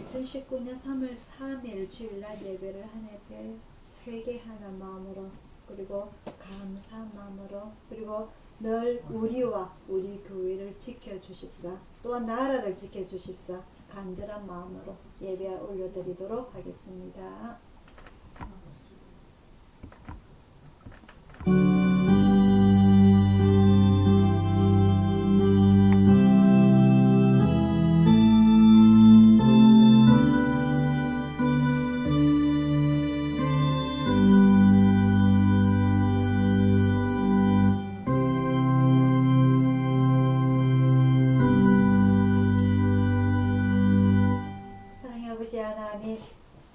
2019년 3월 3일 주일날 예배를 한 예배 회개하는 마음으로, 그리고 감사한 마음으로, 그리고 늘 우리와 우리 교회를 지켜주십사, 또한 나라를 지켜주십사 간절한 마음으로 예배 올려드리도록 하겠습니다.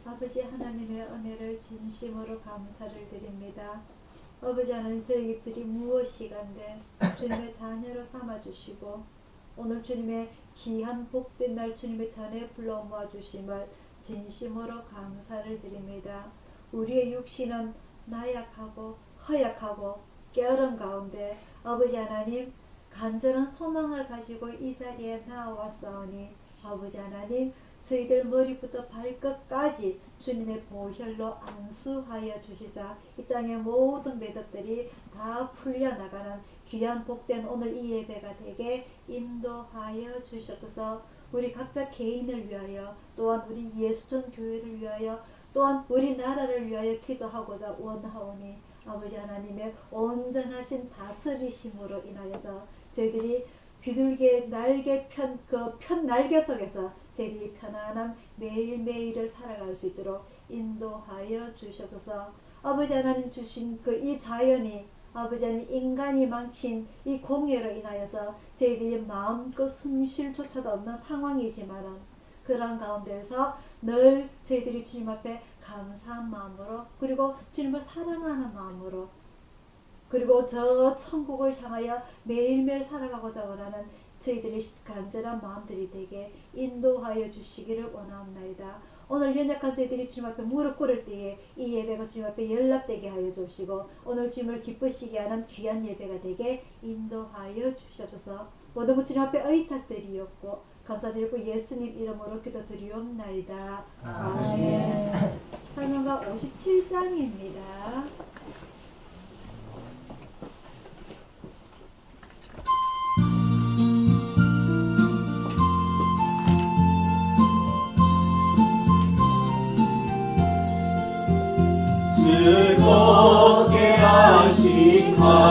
아버지 하나님의 은혜를 진심으로 감사를 드립니다. 아버지 하나님, 저희들이 무엇이간데 주님의 자녀로 삼아주시고 오늘 주님의 귀한 복된 날 주님의 전에 불러 모아주심을 진심으로 감사를 드립니다. 우리의 육신은 나약하고 허약하고 게으른 가운데 아버지 하나님 간절한 소망을 가지고 이 자리에 나와싸우니 아버지 하나님, 저희들 머리부터 발끝까지 주님의 보혈로 안수하여 주시사 이 땅의 모든 매듭들이 다 풀려나가는 귀한 복된 오늘 이 예배가 되게 인도하여 주시옵소서. 우리 각자 개인을 위하여, 또한 우리 예수전 교회를 위하여, 또한 우리나라를 위하여 기도하고자 원하오니 아버지 하나님의 온전하신 다스리심으로 인하여서 저희들이 비둘기의 날개 편 날개 속에서 저희들이 편안한 매일매일을 살아갈 수 있도록 인도하여 주시옵소서. 아버지 하나님 주신 이 자연이, 아버지 하나님 인간이 망친 이 공해로 인하여서 저희들이 마음껏 숨쉴 조차도 없는 상황이지만 그런 가운데서 늘 저희들이 주님 앞에 감사한 마음으로, 그리고 주님을 사랑하는 마음으로, 그리고 저 천국을 향하여 매일매일 살아가고자 원하는 저희들의 간절한 마음들이 되게 인도하여 주시기를 원하옵나이다. 오늘 연약한 저희들이 주님 앞에 무릎 꿇을 때에 이 예배가 주님 앞에 연락되게 하여 주시고 오늘 주님을 기쁘시게 하는 귀한 예배가 되게 인도하여 주시옵소서. 모든 주님 앞에 의탁드리옵고 감사드리고 예수님 이름으로 기도드리옵나이다. 아멘. 찬송가 57장입니다. 즐겁게 안식하라.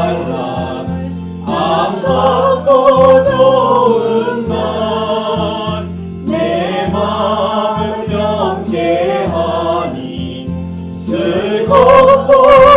반갑고 좋은 날 내 마음을 명쾌하니 즐겁고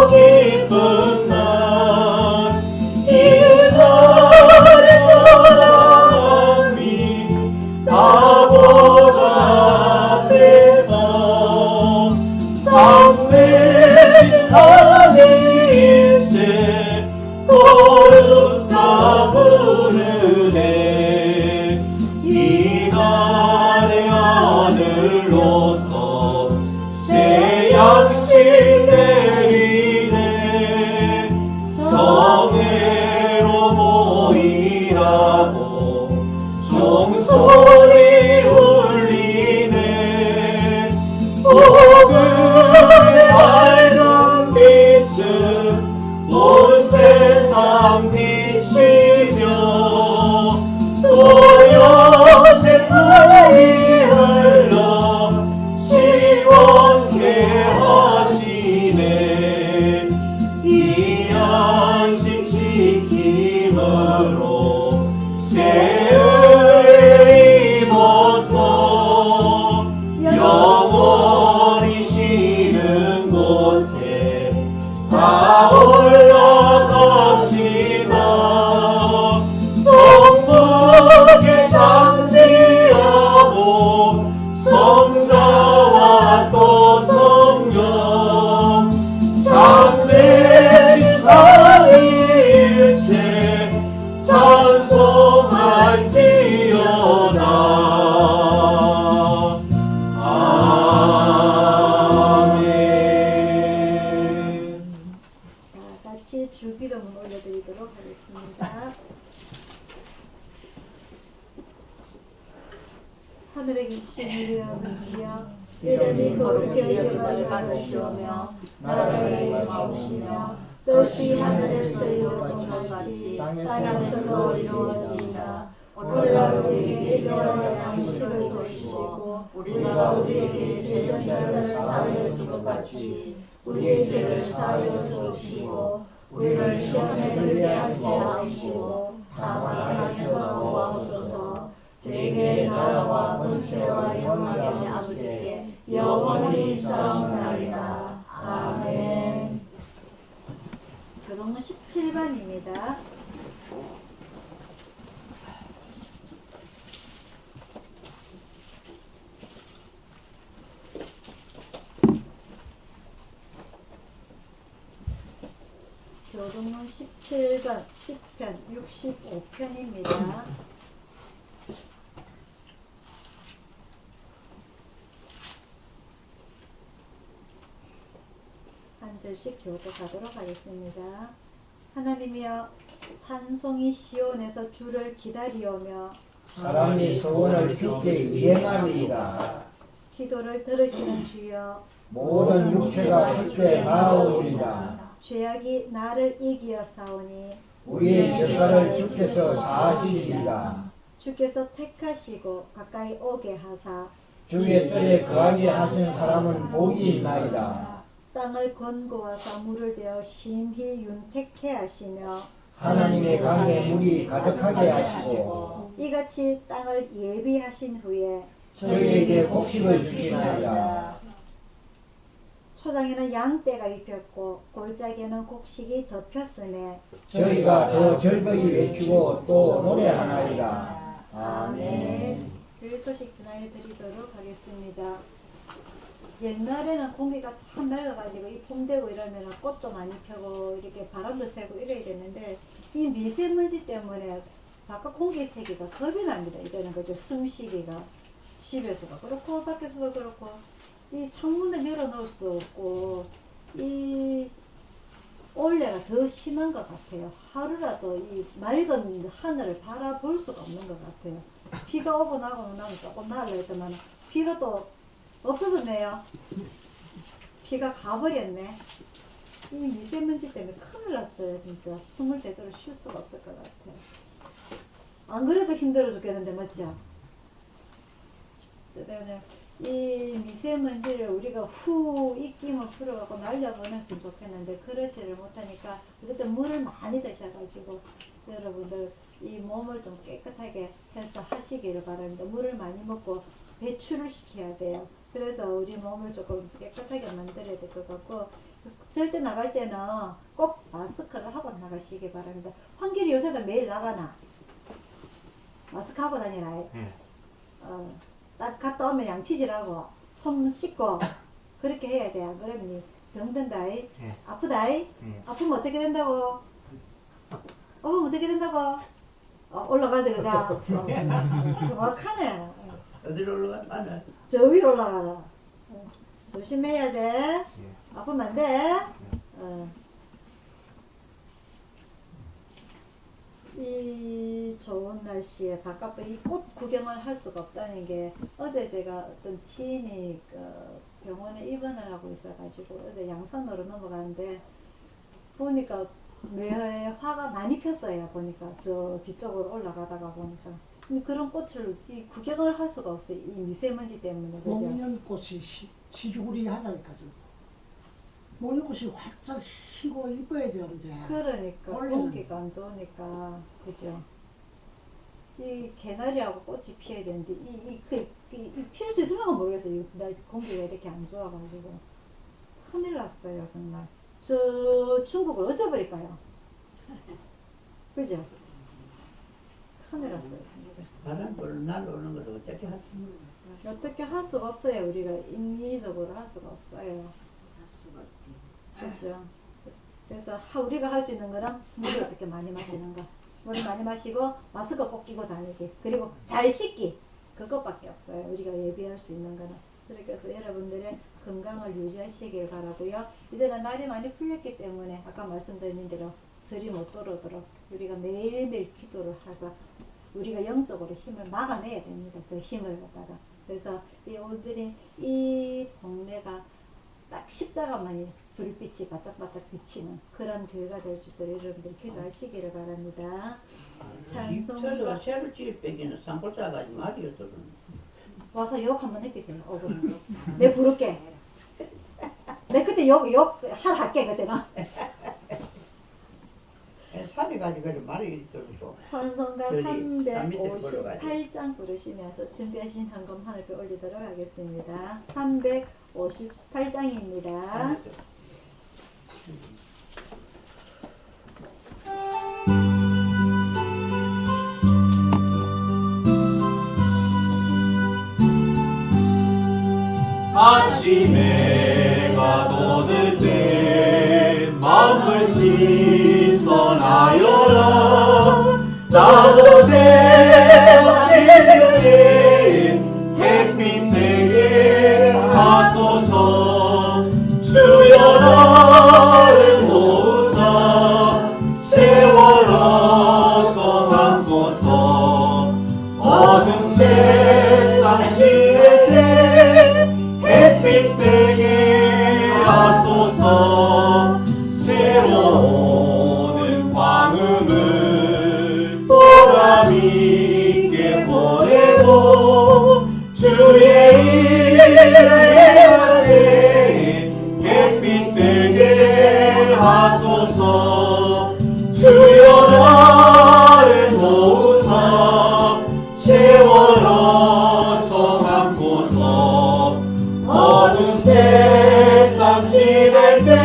살아계신 우리 아버지여 이름이 거룩히 여김을 받으시오며 나라를 이루옵시며 뜻이 하늘에서 이루어진 것 같이 땅에서도 이루어지이다. 오늘날 우리에게 필요한 양식을 주시고 우리가 우리에게 죄전자를 사하여 준 것 같이 우리의 죄를 사하여 주시고 우리를 시험에 들게 하지 마시고 다만 악에서 구하옵소서. 되게 나라와 권세와 영광이 아버지께 영원히 있사옵나이다. 아멘. 교동문 17번입니다. 교동문 17번 10편 65편입니다. 한 절씩 교독하도록 하겠습니다. 하나님이여 찬송이 시온에서 주를 기다리오며 사람이 소원을 주께 예말리이다. 기도를 들으시는 주여 모든 육체가 주께 나아오리이다. 죄악이 나를 이기어 싸우니 우리의 죄가를 주께서 다하시리이다. 주께서 택하시고 가까이 오게 하사 주의 뜰에 거하게 하신 사람은 복이 있나이다. 땅을 권고하사 물을 대어 심히 윤택해 하시며 하나님의 강에 물이 가득하게 하시고 이같이 땅을 예비하신 후에 저희에게 곡식을 주시나이다. 초장에는 양떼가 입혔고 골짜기에는 곡식이 덮였음에 저희가 더 즐거이 외치고 또 노래하나이다. 아멘. 교회 소식 전해 드리도록 하겠습니다. 옛날에는 공기가 참 맑아가지고 이 봄 되고 이러면 꽃도 많이 펴고 이렇게 바람도 쐬고 이래야 되는데 이 미세먼지 때문에 바깥 공기 세기가 겁이 납니다. 이제는 그죠. 숨쉬기가 집에서도 그렇고 밖에서도 그렇고 이 창문을 열어놓을 수 없고 이 올해가 더 심한 것 같아요. 하루라도 이 맑은 하늘을 바라볼 수가 없는 것 같아요. 비가 오고 나면 조금 나으려 했더만 비가 또 없어졌네요. 비가 가버렸네. 이 미세먼지 때문에 큰일 났어요. 진짜 숨을 제대로 쉴 수가 없을 것 같아요. 안 그래도 힘들어 죽겠는데 맞죠? 때문에 이 미세먼지를 우리가 후 입김을 풀어갖고 날려보냈으면 좋겠는데 그러지를 못하니까 어쨌든 물을 많이 드셔가지고 여러분들 이 몸을 좀 깨끗하게 해서 하시기를 바랍니다. 물을 많이 먹고 배출을 시켜야 돼요. 그래서 우리 몸을 조금 깨끗하게 만들어야 될 것 같고 절대 나갈 때는 꼭 마스크를 하고 나가시기 바랍니다. 환길이 요새도 매일 나가나? 마스크 하고 다니라. 딱 갔다 오면 양치질하고 손 씻고 그렇게 해야 돼. 안 그러면 병든다. 아프다. 아프면 어떻게 된다고? 어떻게 된다고? 올라가자 그자. 정확하네. 어디로 올라가나? 저 위로 올라가라. 조심해야 돼. 아프면 안 돼. 이 좋은 날씨에 바깥도 이 꽃 구경을 할 수가 없다는 게 어제 제가 어떤 지인이 그 병원에 입원을 하고 있어가지고 어제 양산으로 넘어가는데 보니까 뇌에 화가 많이 폈어요. 보니까 저 뒤쪽으로 올라가다가 보니까 근데 그런 꽃을 이 구경을 할 수가 없어요. 이 미세먼지 때문에. 그죠? 목련꽃이 시주구리 하나니까요. 목련꽃이 활짝 피고 이뻐야 되는데. 그러니까 원래는. 공기가 안 좋으니까 그죠. 이 개나리하고 꽃이 피어야 되는데 필 수 있을까 모르겠어요. 날 공기가 이렇게 안 좋아가지고 큰일 났어요 정말. 저 중국을 어쩌버릴까요? 그죠? 큰일 났어요. 바람 불 날오는 걸 어떻게 하지? 어떻게 할 수가 없어요. 우리가 인위적으로 할 수가 없어요. 그렇죠. 그래서 우리가 할 수 있는 거는 물을 어떻게 많이 마시는 거. 물을 많이 마시고 마스크 꼭 끼고 다니기. 그리고 잘 씻기. 그것밖에 없어요. 우리가 예비할 수 있는 거는. 그래서 여러분들의 건강을 유지하시길 바라고요. 이제는 날이 많이 풀렸기 때문에 아까 말씀드린 대로 절이 못 들어오도록 우리가 매일매일 기도를 해서 우리가 영적으로 힘을 막아내야 됩니다. 저 힘을 갖다가. 그래서 이 온전히 이 동네가 딱 십자가만이 불빛이 바짝바짝 비치는 그런 교회가 될 수 있도록 여러분들 기도하시기를 바랍니다. 입천수가 새로 집 빼기는 산골 싸가지 말이요 또. 와서 욕 한번 해보세요. 어금니로. 내 부를게. 내 그때 욕 하라 할게 그때는. 산에 가지고 말이 들어서. 찬송가 저기, 산 밑에 걸어가지고. 358장 부르시면서 준비하신 헌금 하늘께 올리도록 하겠습니다. 358장입니다. 아침에 가도들 때 마음을 신선하여라. 나도 새로 지는 햇빛 되게 하소서. 주여 나를 모으사 세월어서 남고서 어두운 세상 지낼 때 햇빛 되게 하소서. 새로운 광음을 보람 있게 보내고 주의 일을 해야 돼. 햇빛 되게 하소서. 주여 나를 모으사 세월어서 감고서 어두운 세상 지낼 때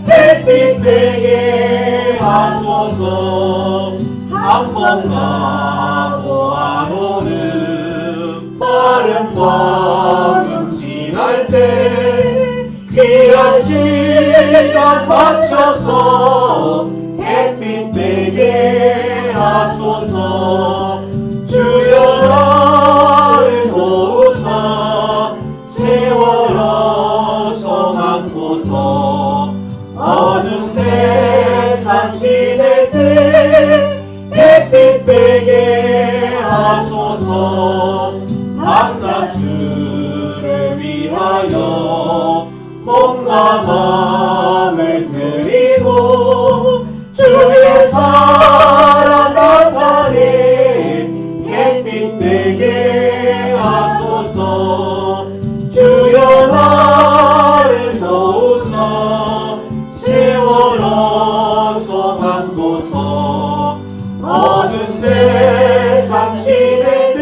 햇빛 되게 하소서. 한 번 가고 안 오는 빠른 광음 지날 때 귀한 시간 바쳐서 햇빛 되게 하소서. 주여 나를 모으사 세월어서 감고서 어두운 세상 지낼 때 햇빛 되게 하소서. 밤낮 주를 위하여 몸과 마음을 드리고 주의 사랑 나타내 햇빛 되게 하소서. 주여 나를 모으사 세월어서 감고서 어두운 세상 지낼 때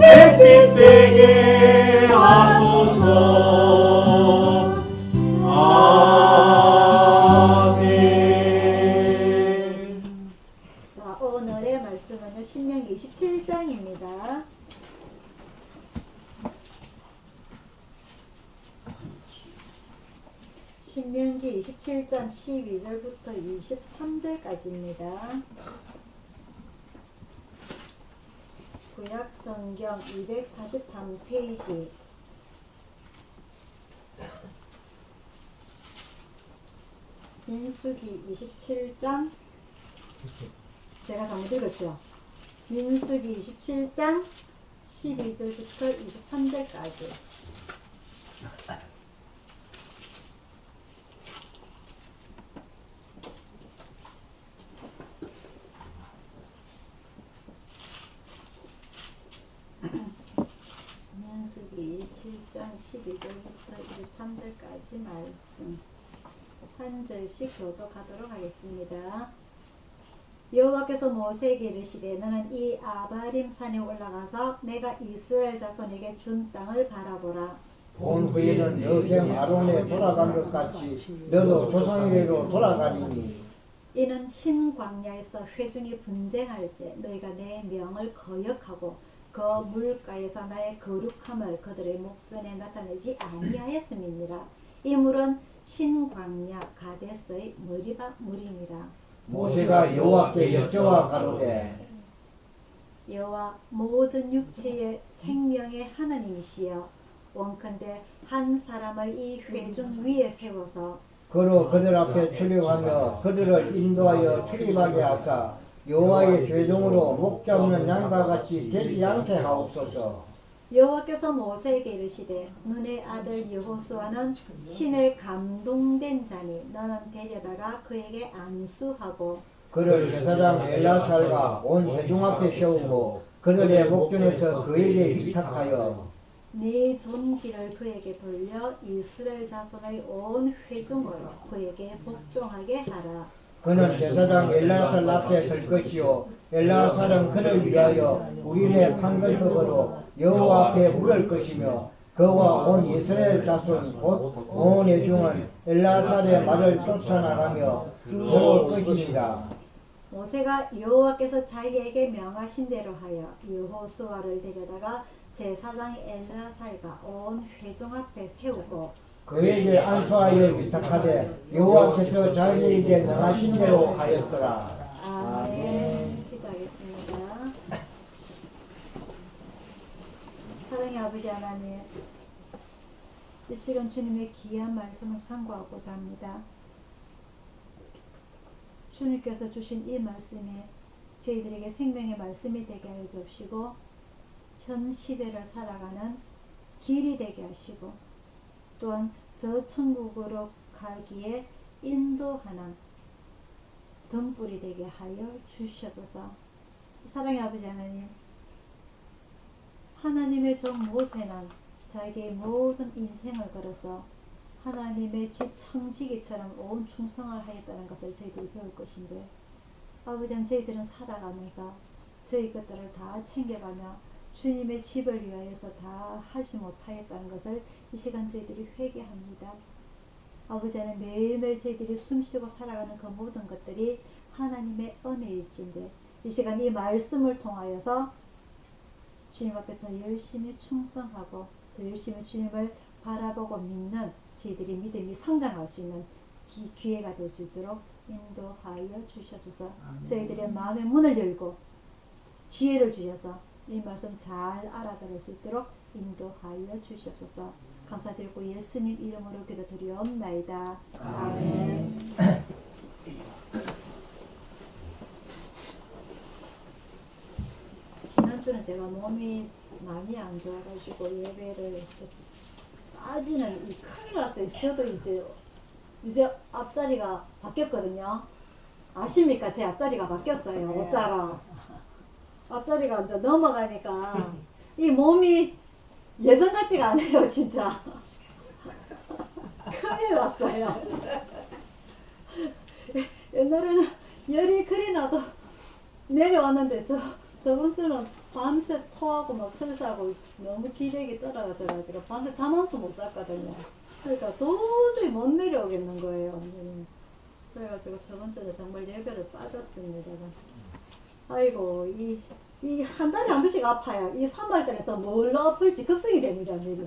햇빛 되게 하소서. 아멘. 자, 오늘의 말씀은요, 신명기 27장입니다. 신명기 27장 12절부터 23절까지입니다. 구약 성경 243페이지. 민수기 27장, 제가 잘못 읽었죠? 민수기 27장 12절부터 23절까지. 민수기 7장 12절부터 23절까지 말씀 한 절씩 교독하도록 하겠습니다. 여호와께서 모세에게 이르시되 너는 이 아바림 산에 올라가서 내가 이스라엘 자손에게 준 땅을 바라보라. 본 후에는 너 형 아론에 돌아간 것 같이 너도 조상에게로 돌아가리니 이는 신광야에서 회중이 분쟁할 때 너희가 내 명을 거역하고 그 물가에서 나의 거룩함을 그들의 목전에 나타내지 아니하였음이니라. 이 물은 신광야 가데스의 머리박 물이니라. 모세가 여호와께 여쭤와 가로되 여호와 모든 육체의 생명의 하나님이시여 원컨대 한 사람을 이 회중 위에 세워서 그로 그들 앞에 출입하며 그들을 인도하여 출입하게 하사 여호와의 회중으로 목 잡는 양과 같이 되지 않게 하옵소서. 여호와께서 모세에게 이르시되 눈의 아들 여호수아는 신에 감동된 자니 너는 데려다가 그에게 안수하고 그를 제사장 엘라살과 온 회중 앞에 세우고 그들의 목전에서 그에게 위탁하여 네 존귀를 그에게 돌려 이스라엘 자손의 온 회중으로 그에게 복종하게 하라. 그는 제사장 엘라살 앞에 설 것이요 엘라살은 그를 위하여 우리네 판결법으로 여호와 앞에 물을 것이며 그와 온 이스라엘 자손 곧 온 회중은 엘라살의 말을 쫓아나가며 들어올 것이니라. 모세가 여호와께서 자기에게 명하신 대로 하여 여호수아를 데려다가 제사장 엘라살과 온 회중 앞에 세우고 그에게 안수하여 위탁하되 여호와께서 자기에게 명하신 대로 하였더라. 아멘. 기도하겠습니다. 사랑의 아버지 하나님, 이 시간 주님의 귀한 말씀을 상고하고자 합니다. 주님께서 주신 이 말씀이 저희들에게 생명의 말씀이 되게 하여 주시고 현 시대를 살아가는 길이 되게 하시고 또한 저 천국으로 가기에 인도하는 등불이 되게 하여 주셔서 사랑의 아버지 하나님, 하나님의 종 모세는 자기의 모든 인생을 걸어서 하나님의 집 청지기처럼 온 충성을 하였다는 것을 저희들이 배울 것인데 아버지 하나님, 저희들은 살아가면서 저희 것들을 다 챙겨가며 주님의 집을 위하여서 다 하지 못하였다는 것을 이 시간 저희들이 회개합니다. 아버지 하나님, 매일매일 저희들이 숨쉬고 살아가는 그 모든 것들이 하나님의 은혜일진데 이 시간 이 말씀을 통하여서 주님 앞에 더 열심히 충성하고 더 열심히 주님을 바라보고 믿는 저희들이 믿음이 성장할 수 있는 기회가 될 수 있도록 인도하여 주셔서 저희들의 마음의 문을 열고 지혜를 주셔서 이 말씀 잘 알아들을 수 있도록 인도하여 주시옵소서. 감사드리고 예수님 이름으로 기도드리옵나이다. 아멘. 지난주는 제가 몸이 많이 안 좋아가지고 예배를 빠지는 큰일 났어요. 저도 이제 앞자리가 바뀌었거든요. 아십니까? 제 앞자리가 바뀌었어요. 옷자랑 앞자리가 이제 넘어가니까 이 몸이 예전 같지가 않아요. 진짜 큰일 났어요. 옛날에는 열이 그리 나도 내려왔는데 저번 주는 밤새 토하고 막 설사하고 너무 기력이 떨어져가지고 밤새 잠 한 수 못 잤거든요. 그러니까 도저히 못 내려오겠는 거예요. 완전히. 그래가지고 저번 주에 정말 예배를 빠졌습니다. 아이고 이 한 달에 한 번씩 아파요. 이 3월 때는 또 뭘로 아플지 걱정이 됩니다. 미리.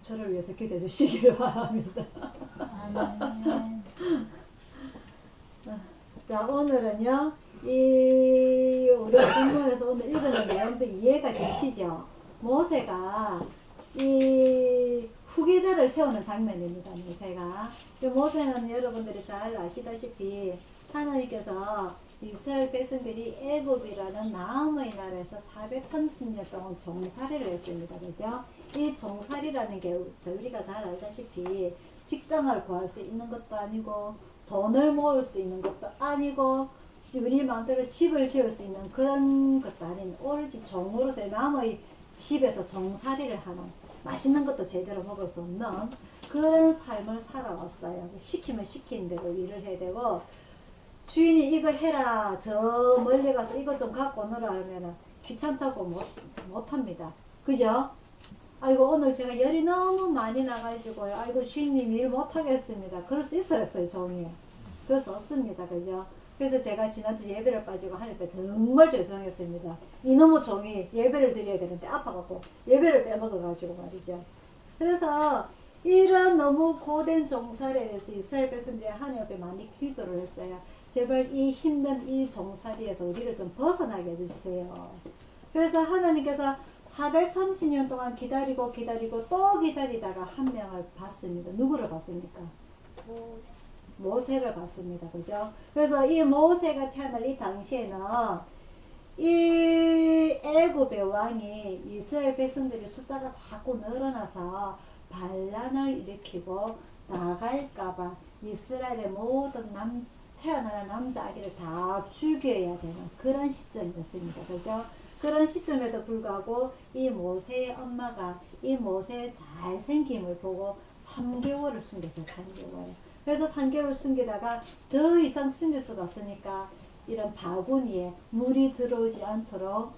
저를 위해서 기도해 주시기를 바랍니다. 자, 오늘은요, 우리 본문에서 오늘 읽은 내용도 이해가 되시죠? 모세가 이 후계자를 세우는 장면입니다. 모세는 여러분들이 잘 아시다시피 하나님께서 이스라엘 백성들이 애굽이라는 남의 나라에서 430년 동안 종살이를 했습니다. 그죠? 이 종살이라는 게 우리가 잘 알다시피 직장을 구할 수 있는 것도 아니고 돈을 모을 수 있는 것도 아니고 우리 마음대로 집을 지을 수 있는 그런 것도 아닌 오로지 종으로서 남의 집에서 종살이를 하는 맛있는 것도 제대로 먹을 수 없는 그런 삶을 살아왔어요. 시키면 시킨 대로 일을 해야 되고 주인이 이거 해라 저 멀리 가서 이거 좀 갖고 오너라 하면 귀찮다고 못합니다. 그죠? 아이고 오늘 제가 열이 너무 많이 나가지고요. 아이고 주인님 일 못하겠습니다. 그럴 수 있어요 없어요 종이? 그럴 수 없습니다. 그죠? 그래서 제가 지난주 예배를 빠지고 하니까 정말 죄송했습니다. 이놈의 종이 예배를 드려야 되는데 아파갖고 예배를 빼먹어가지고 말이죠. 그래서 이런 너무 고된 종살이에 대해서 이스라엘 백성들이 하나님 앞에 많이 기도를 했어요. 제발 이 힘든 이 종살이에서 우리를 좀 벗어나게 해주세요. 그래서 하나님께서 430년 동안 기다리고 또 기다리다가 한 명을 봤습니다. 누구를 봤습니까? 모세를 봤습니다. 그죠? 그래서 이 모세가 태어날 이 당시에는 이 애굽의 왕이 이스라엘 백성들이 숫자가 자꾸 늘어나서 반란을 일으키고 나갈까봐 이스라엘의 모든 태어나는 남자 아기를 다 죽여야 되는 그런 시점이었습니다. 그죠? 그런 시점에도 불구하고 이 모세의 엄마가 이 모세의 잘생김을 보고 3개월을 숨겼어요. 3개월. 그래서 3개월 숨기다가 더 이상 숨길 수가 없으니까 이런 바구니에 물이 들어오지 않도록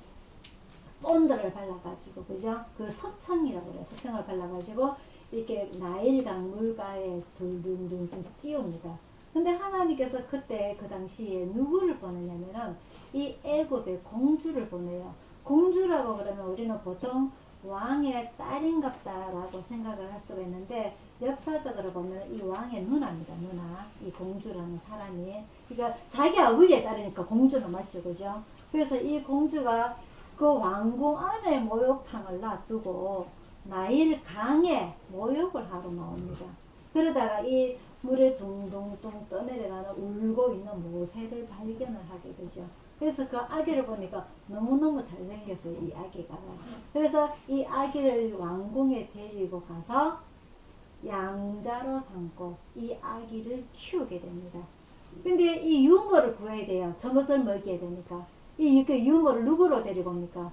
본드를 발라가지고, 그죠? 그 석청이라고 그래요. 석청을 발라가지고 이렇게 나일강 물가에 둥둥둥둥 띄웁니다. 근데 하나님께서 그때 그 당시에 누구를 보내냐면은 이 애굽의 공주를 보내요. 공주라고 그러면 우리는 보통 왕의 딸인갑다라고 생각을 할 수가 있는데, 역사적으로 보면 이 왕의 누나입니다. 누나. 이 공주라는 사람이. 그러니까 자기 아버지의 딸이니까 공주는 맞죠. 그죠? 그래서 이 공주가 그 왕궁 안에 목욕탕을 놔두고 나일 강에 목욕을 하러 나옵니다. 그러다가 이 물에 둥둥둥 떠내려가는 울고 있는 모세를 발견을 하게 되죠. 그래서 그 아기를 보니까 너무너무 잘생겼어요. 이 아기가. 그래서 이 아기를 왕궁에 데리고 가서 양자로 삼고 이 아기를 키우게 됩니다. 근데 이 유모를 구해야 돼요. 젖을 먹여야 되니까. 이 유모를 누구로 데리고 옵니까?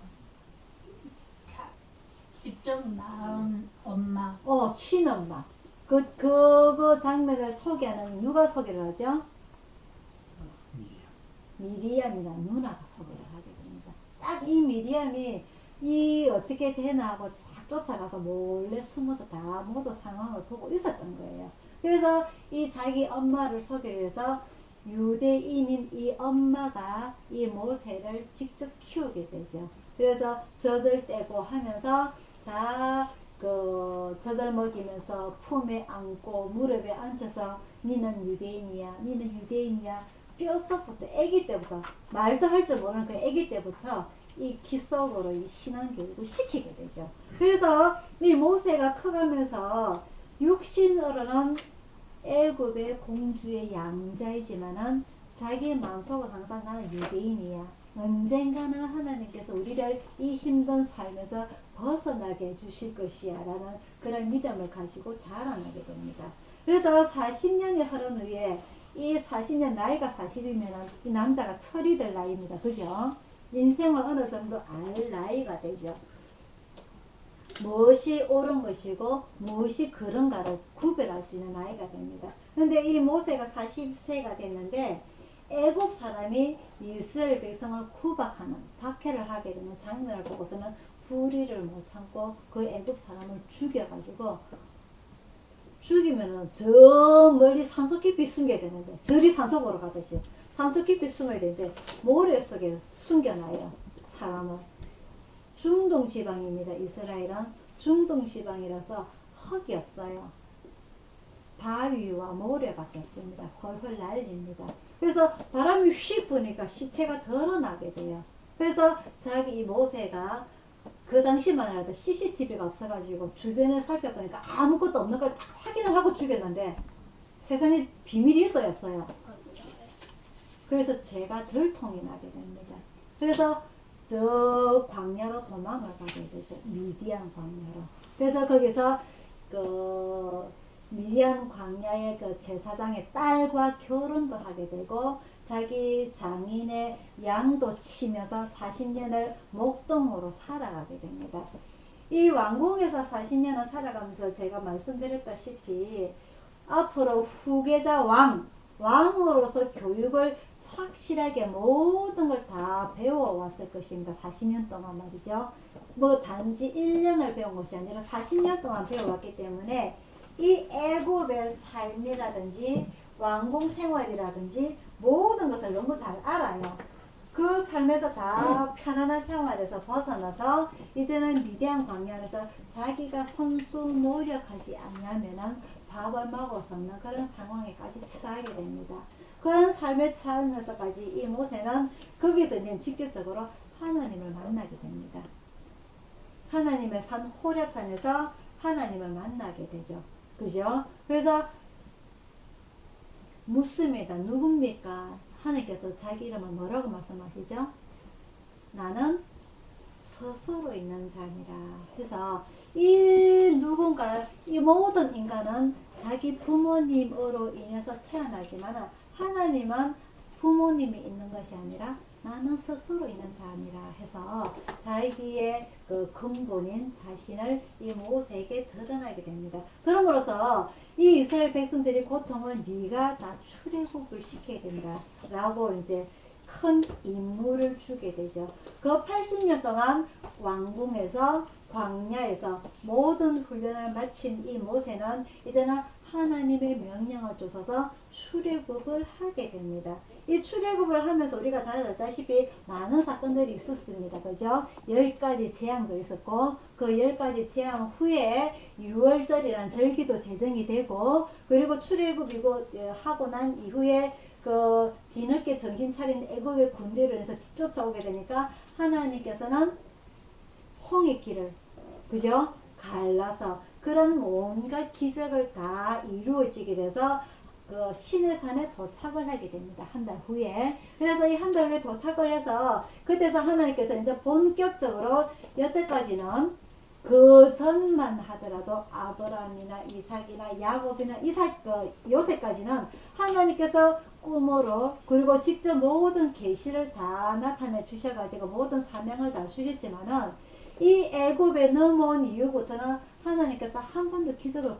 직접 낳은 엄마. 친엄마. 그 장면을 소개하는 누가 소개를 하죠? 미리암이나 누나가 소개를 하게 됩니다. 딱 이 미리암이 이 어떻게 되나 하고 쫙 쫓아가서 몰래 숨어서 다 모두 상황을 보고 있었던 거예요. 그래서 이 자기 엄마를 소개를 해서 유대인인 이 엄마가 이 모세를 직접 키우게 되죠. 그래서 젖을 떼고 하면서 다 젖을 먹이면서 품에 안고 무릎에 앉혀서 니는 유대인이야, 니는 유대인이야. 뼛속부터 아기 때부터 말도 할 줄 모르는 그 아기 때부터 이 귀 속으로 이 신앙 교육을 시키게 되죠. 그래서 이 모세가 커가면서 육신으로는 애굽의 공주의 양자이지만은 자기 마음속은 항상 나는 유대인이야. 언젠가는 하나님께서 우리를 이 힘든 삶에서 벗어나게 해주실 것이야 라는 그런 믿음을 가지고 자라나게 됩니다. 그래서 40년이 흐른 후에 이 40년 나이가 40이면 이 남자가 철이 될 나이입니다. 그죠? 인생을 어느 정도 알 나이가 되죠. 무엇이 옳은 것이고 무엇이 그런가를 구별할 수 있는 나이가 됩니다. 근데 이 모세가 40세가 됐는데 애굽 사람이 이스라엘 백성을 구박하는 박해를 하게 되는 장면을 보고서는 불의를 못 참고 그 애굽 사람을 죽여가지고 죽이면은 저 멀리 산속 깊이 숨겨야 되는데 저리 산속으로 가듯이 산속 깊이 숨어야 되는데 모래 속에 숨겨놔요. 사람을. 중동 지방입니다. 이스라엘은 중동 지방이라서 흙이 없어요. 바위와 모래밖에 없습니다. 헐헐 날립니다. 그래서 바람이 휙 부니까 시체가 드러나게 돼요. 그래서 자기 이 모세가 그 당시만 해도 CCTV가 없어가지고 주변을 살펴보니까 아무것도 없는 걸 딱 확인을 하고 죽였는데 세상에 비밀이 있어요, 없어요? 그래서 죄가 들통이 나게 됩니다. 그래서 저 광야로 도망을 가게 되죠. 미디안 광야로. 그래서 거기서 그 미디안 광야의 그 제사장의 딸과 결혼도 하게 되고 자기 장인의 양도 치면서 40년을 목동으로 살아가게 됩니다. 이 왕궁에서 40년을 살아가면서 제가 말씀드렸다시피 앞으로 후계자 왕으로서 교육을 착실하게 모든 걸 다 배워왔을 것입니다. 40년 동안 말이죠. 뭐 단지 1년을 배운 것이 아니라 40년 동안 배워왔기 때문에 이 애굽의 삶이라든지 왕궁 생활이라든지 모든 것을 너무 잘 알아요. 그 삶에서 다 편안한 생활에서 벗어나서 이제는 미디안 광야에서 자기가 손수 노력하지 않으면은 밥을 먹을 수 없는 그런 상황에까지 처하게 됩니다. 그런 삶에 처하면서까지 이 모세는 거기서 이제 직접적으로 하나님을 만나게 됩니다. 하나님의 산 호렙산에서 하나님을 만나게 되죠. 그죠? 그래서 묻습니다. 누굽니까? 하나님께서 자기 이름을 뭐라고 말씀하시죠? 스스로 있는 자니라. 그래서 이 누군가, 이 모든 인간은 자기 부모님으로 인해서 태어나지만 하나님은 부모님이 있는 것이 아니라 나는 스스로 있는 자니라 해서 자기의 그 근본인 자신을 이 모세에게 드러나게 됩니다. 그러므로서 이 이스라엘 백성들이 고통을 네가 다 출애굽을 시켜야 된다 라고 이제 큰 임무를 주게 되죠. 그 80년 동안 왕궁에서 광야에서 모든 훈련을 마친 이 모세는 이제는 하나님의 명령을 주셔서 출애굽을 하게 됩니다. 이 출애굽을 하면서 우리가 잘 알다시피 많은 사건들이 있었습니다. 그죠? 10가지 재앙도 있었고 그 10가지 재앙 후에 유월절이라는 절기도 제정이 되고 그리고 출애굽이고 하고 난 이후에 그 뒤늦게 정신 차린 애굽의 군대를 해서 뒤쫓아오게 되니까 하나님께서는 홍해길을 그죠? 갈라서 그런 온갖 기적을 다 이루어지게 돼서 그 시내산에 도착을 하게 됩니다. 한 달 후에. 그래서 이 한 달 후에 도착을 해서 그때서 하나님께서 이제 본격적으로 여태까지는 그 전만 하더라도 아브라함이나 이삭이나 야곱이나 요새까지는 하나님께서 꿈으로 그리고 직접 모든 계시를 다 나타내 주셔가지고 모든 사명을 다 주셨지만은 이 애굽에 넘어온 이후부터는 하나님께서 한 번도 기적을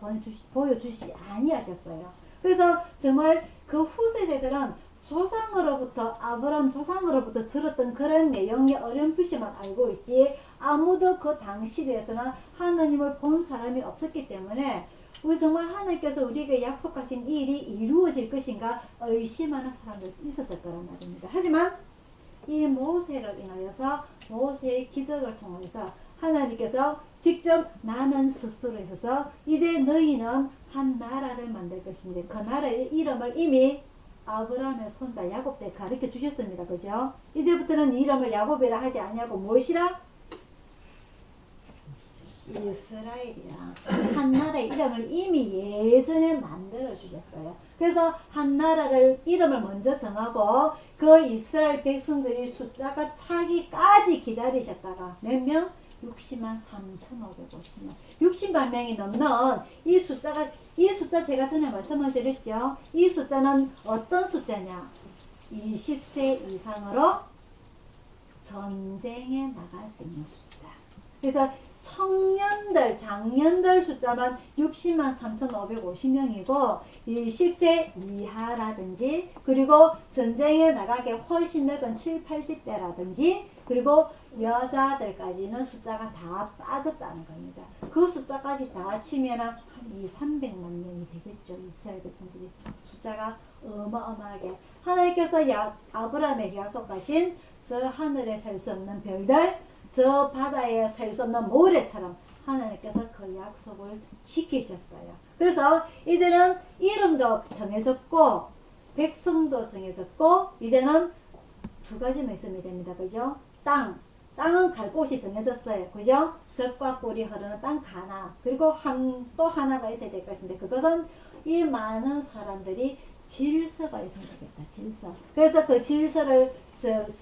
보여주시지 아니하셨어요. 그래서 정말 그 후세대들은 조상으로부터 아브라함 조상으로부터 들었던 그런 내용의 어렴풋이만 알고 있지 아무도 그 당시대에서는 하나님을 본 사람이 없었기 때문에 우리 정말 하나님께서 우리에게 약속하신 일이 이루어질 것인가 의심하는 사람들이 있었을 거란 말입니다. 하지만 이 모세를 인하여서 모세의 기적을 통해서 하나님께서 직접 나는 스스로 있어서 이제 너희는 한 나라를 만들 것인데 그 나라의 이름을 이미 아브라함의 손자 야곱 때 가르쳐 주셨습니다. 그죠? 이제부터는 이름을 야곱이라 하지 아니하고 무엇이라? 이스라엘이라 한 나라의 이름을 이미 예전에 만들어 주셨어요. 그래서 한 나라를 이름을 먼저 정하고 그 이스라엘 백성들이 숫자가 차기까지 기다리셨다가 몇 명? 60만 3,550명 60만 명이 넘는 이 숫자 제가 전에 말씀을 드렸죠. 이 숫자는 어떤 숫자냐? 20세 이상으로 전쟁에 나갈 수 있는 숫자. 그래서 청년들, 장년들 숫자만 60만 3,550명이고 20세 이하라든지 그리고 전쟁에 나가게 훨씬 넓은 7, 80대라든지 그리고 여자들까지는 숫자가 다 빠졌다는 겁니다. 그 숫자까지 다 치면 한 200~300만 명이 되겠죠. 이스라엘 백성들이 숫자가 어마어마하게 하나님께서 아브라함에게 약속하신 저 하늘에 살 수 없는 별들 저 바다에 살 수 없는 모래처럼 하나님께서 그 약속을 지키셨어요. 그래서 이제는 이름도 정해졌고 백성도 정해졌고 이제는 두 가지만 있으면 됩니다. 그죠? 땅은 갈 곳이 정해졌어요. 그죠? 젖과 꿀이 흐르는 땅 하나 그리고 또 하나가 있어야 될 것인데 그것은 이 많은 사람들이 질서가 있어야 되겠다. 질서. 그래서 그 질서를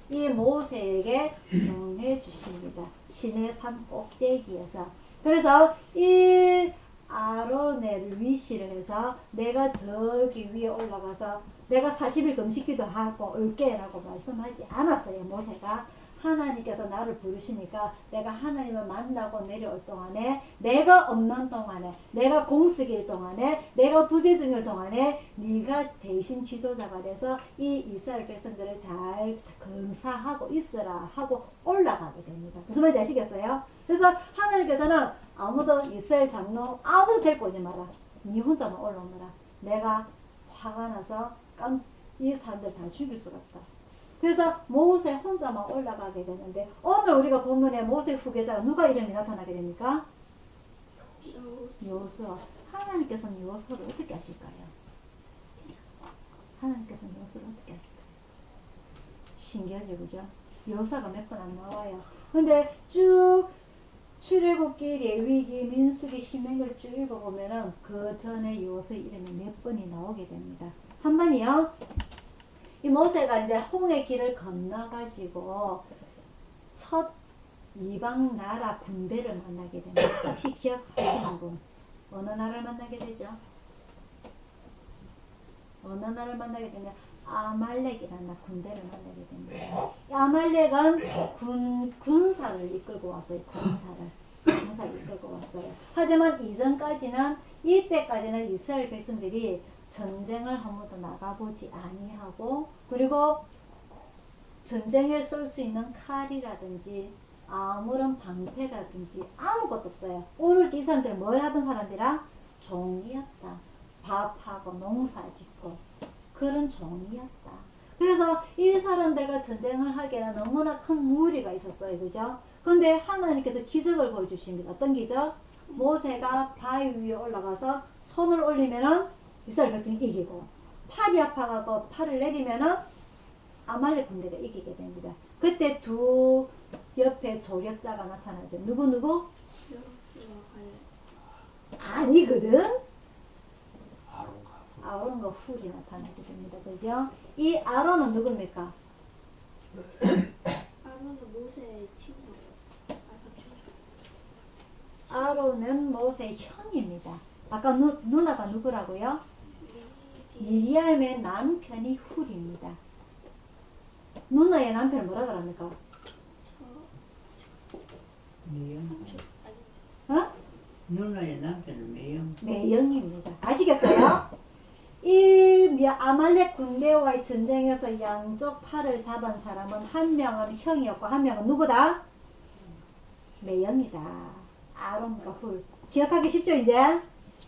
이 모세에게 정해 주십니다. 시내산 꼭대기에서. 그래서 이 아론을 위시를 해서 내가 저기 위에 올라가서 내가 40일 금식기도 하고 올게라고 말씀하지 않았어요. 모세가. 하나님께서 나를 부르시니까 내가 하나님을 만나고 내려올 동안에 내가 없는 동안에 내가 공쓰길 동안에 내가 부재 중일 동안에 네가 대신 지도자가 돼서 이 이스라엘 백성들을 잘 건사하고 있으라 하고 올라가게 됩니다. 무슨 말인지 아시겠어요? 그래서 하나님께서는 아무도 이스라엘 장로 아무도 데리고 오지 마라. 네 혼자만 올라오너라. 내가 화가 나서 이 사람들 다 죽일 수가 없다. 그래서 모세 혼자만 올라가게 되는데 오늘 우리가 본문에 모세 후계자가 누가 이름이 나타나게 됩니까? 여호수아. 하나님께서는 여호수아를 어떻게 하실까요? 하나님께서는 여호수아를 어떻게 하실까요? 신기하죠, 그죠? 여호수아가 몇 번 안 나와요. 근데 쭉 출애굽기, 레위기, 민수기, 신명기를 쭉 읽어보면은 그 전에 여호수아의 이름이 몇 번이 나오게 됩니다. 한 번이요. 이 모세가 이제 홍해 길을 건너가지고 첫 이방 나라 군대를 만나게 됩니다. 혹시 기억하시는 분? 어느 나라를 만나게 되죠? 어느 나라를 만나게 되면 아말렉이라는 군대를 만나게 됩니다. 아말렉은 군사를 이끌고 왔어요. 군사를 이끌고 왔어요. 하지만 이때까지는 이스라엘 백성들이 전쟁을 한 번도 나가보지 아니하고, 그리고 전쟁에 쏠 수 있는 칼이라든지 아무런 방패라든지 아무것도 없어요. 오로지 이 사람들은 뭘 하던 사람들이라? 종이었다. 밥하고 농사 짓고 그런 종이었다. 그래서 이 사람들과 전쟁을 하기에는 너무나 큰 무리가 있었어요. 그죠? 근데 하나님께서 기적을 보여주십니다. 어떤 기적? 모세가 바위 위에 올라가서 손을 올리면은 이스라엘 백성이 이기고, 팔이 아파가고 팔을 내리면은 아말렉 군대가 이기게 됩니다. 그때 두 옆에 조력자가 나타나죠. 누구? 아니거든. 아론과 훌이 나타나게 됩니다. 그죠? 이 아론은 누굽니까? 아론은 모세의 친구예요. 아론은 모세의 형입니다. 아까 누나가 누구라고요? 미리암의 남편이 훌입니다. 누나의 남편은 뭐라 그럽니까? 매영. 어? 누나의 남편은 매영. 매영입니다. 아시겠어요? 이 아말렉 군대와의 전쟁에서 양쪽 팔을 잡은 사람은 한 명은 형이었고 한 명은 누구다? 매영이다. 아론과 훌. 기억하기 쉽죠 이제?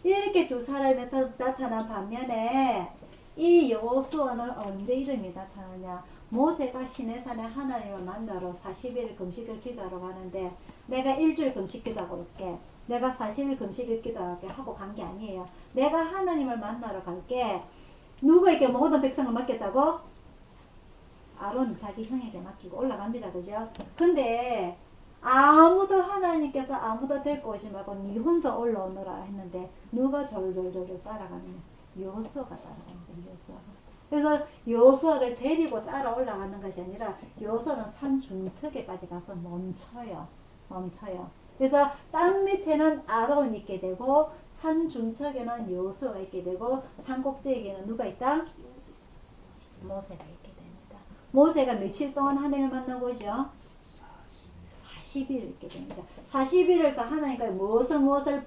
이렇게 두 사람이 나타난 반면에 이 여호수아는 언제 이름이 나타나냐? 모세가 시내산에 하나님을 만나러 40일 금식을 기도하러 가는데, 내가 일주일 금식 기도하고 올게, 내가 40일 금식을 기도하게 하고 간 게 아니에요. 내가 하나님을 만나러 갈게. 누구에게 모든 백성을 맡겼다고? 아론 자기 형에게 맡기고 올라갑니다. 그죠? 근데 아무도 하나님께서 아무도 데리고 오지 말고 니 혼자 올라오너라 했는데 누가 졸졸졸 따라가느냐? 여호수아가 따라갑니다. 여호수아가. 그래서 여호수아를 데리고 따라 올라가는 것이 아니라 여호수아는 산 중턱에까지 가서 멈춰요. 그래서 땅 밑에는 아론이 있게 되고 산 중턱에는 여호수아가 있게 되고 산 꼭대기에는 누가 있다? 모세가 있게 됩니다. 모세가 며칠 동안 하나님을 만나고 오죠? 40일 있게 됩니다. 40일을 그 하나님과 무엇을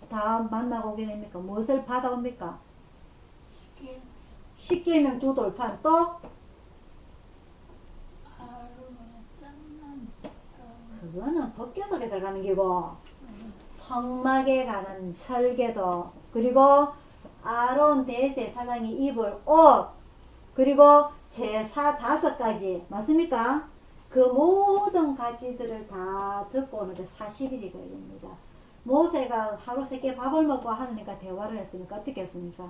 다 만나고 오게 됩니까? 무엇을 받아옵니까? 십계명 두 돌판, 또 그거는 법궤 속에 들어가는 기고, 성막에 가는 설계도, 그리고 아론 대제사장이 입을 옷, 그리고 제사 5가지 맞습니까? 그 모든 가지들을 다 듣고 오는데 40일이 걸립니다. 모세가 하루 3끼 밥을 먹고 하나님과 대화를 했습니까? 어떻게 했습니까?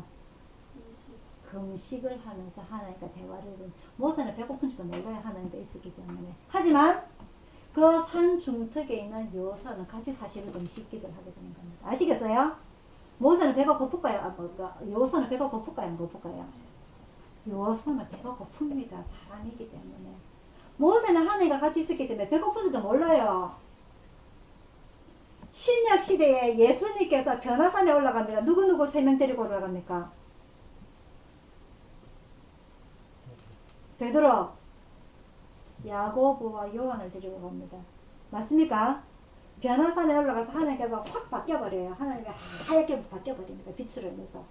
금식을 하면서 하나님과 대화를 했는데, 모세는 배고픈지도 몰라요. 하나님과 있었기 때문에. 하지만 그 산 중턱에 있는 여호수아는 같이 40일 금식 기도를 하게 되는 겁니다. 아시겠어요? 모세는 배가 고플까요? 여호수아는 배가 고플까요? 안 고플까요? 여호수아는 배가 고픕니다. 사람이기 때문에. 모세는 하나님과 같이 있었기 때문에 배고픈지도 몰라요. 신약 시대에 예수님께서 변화산에 올라갑니다. 누구 3명 데리고 올라갑니까? 베드로, 야고보와 요한을 데리고 갑니다. 맞습니까? 변화산에 올라가서 하나님께서 확 바뀌어버려요. 하나님이 하얗게 바뀌어버립니다. 빛으로 인해서.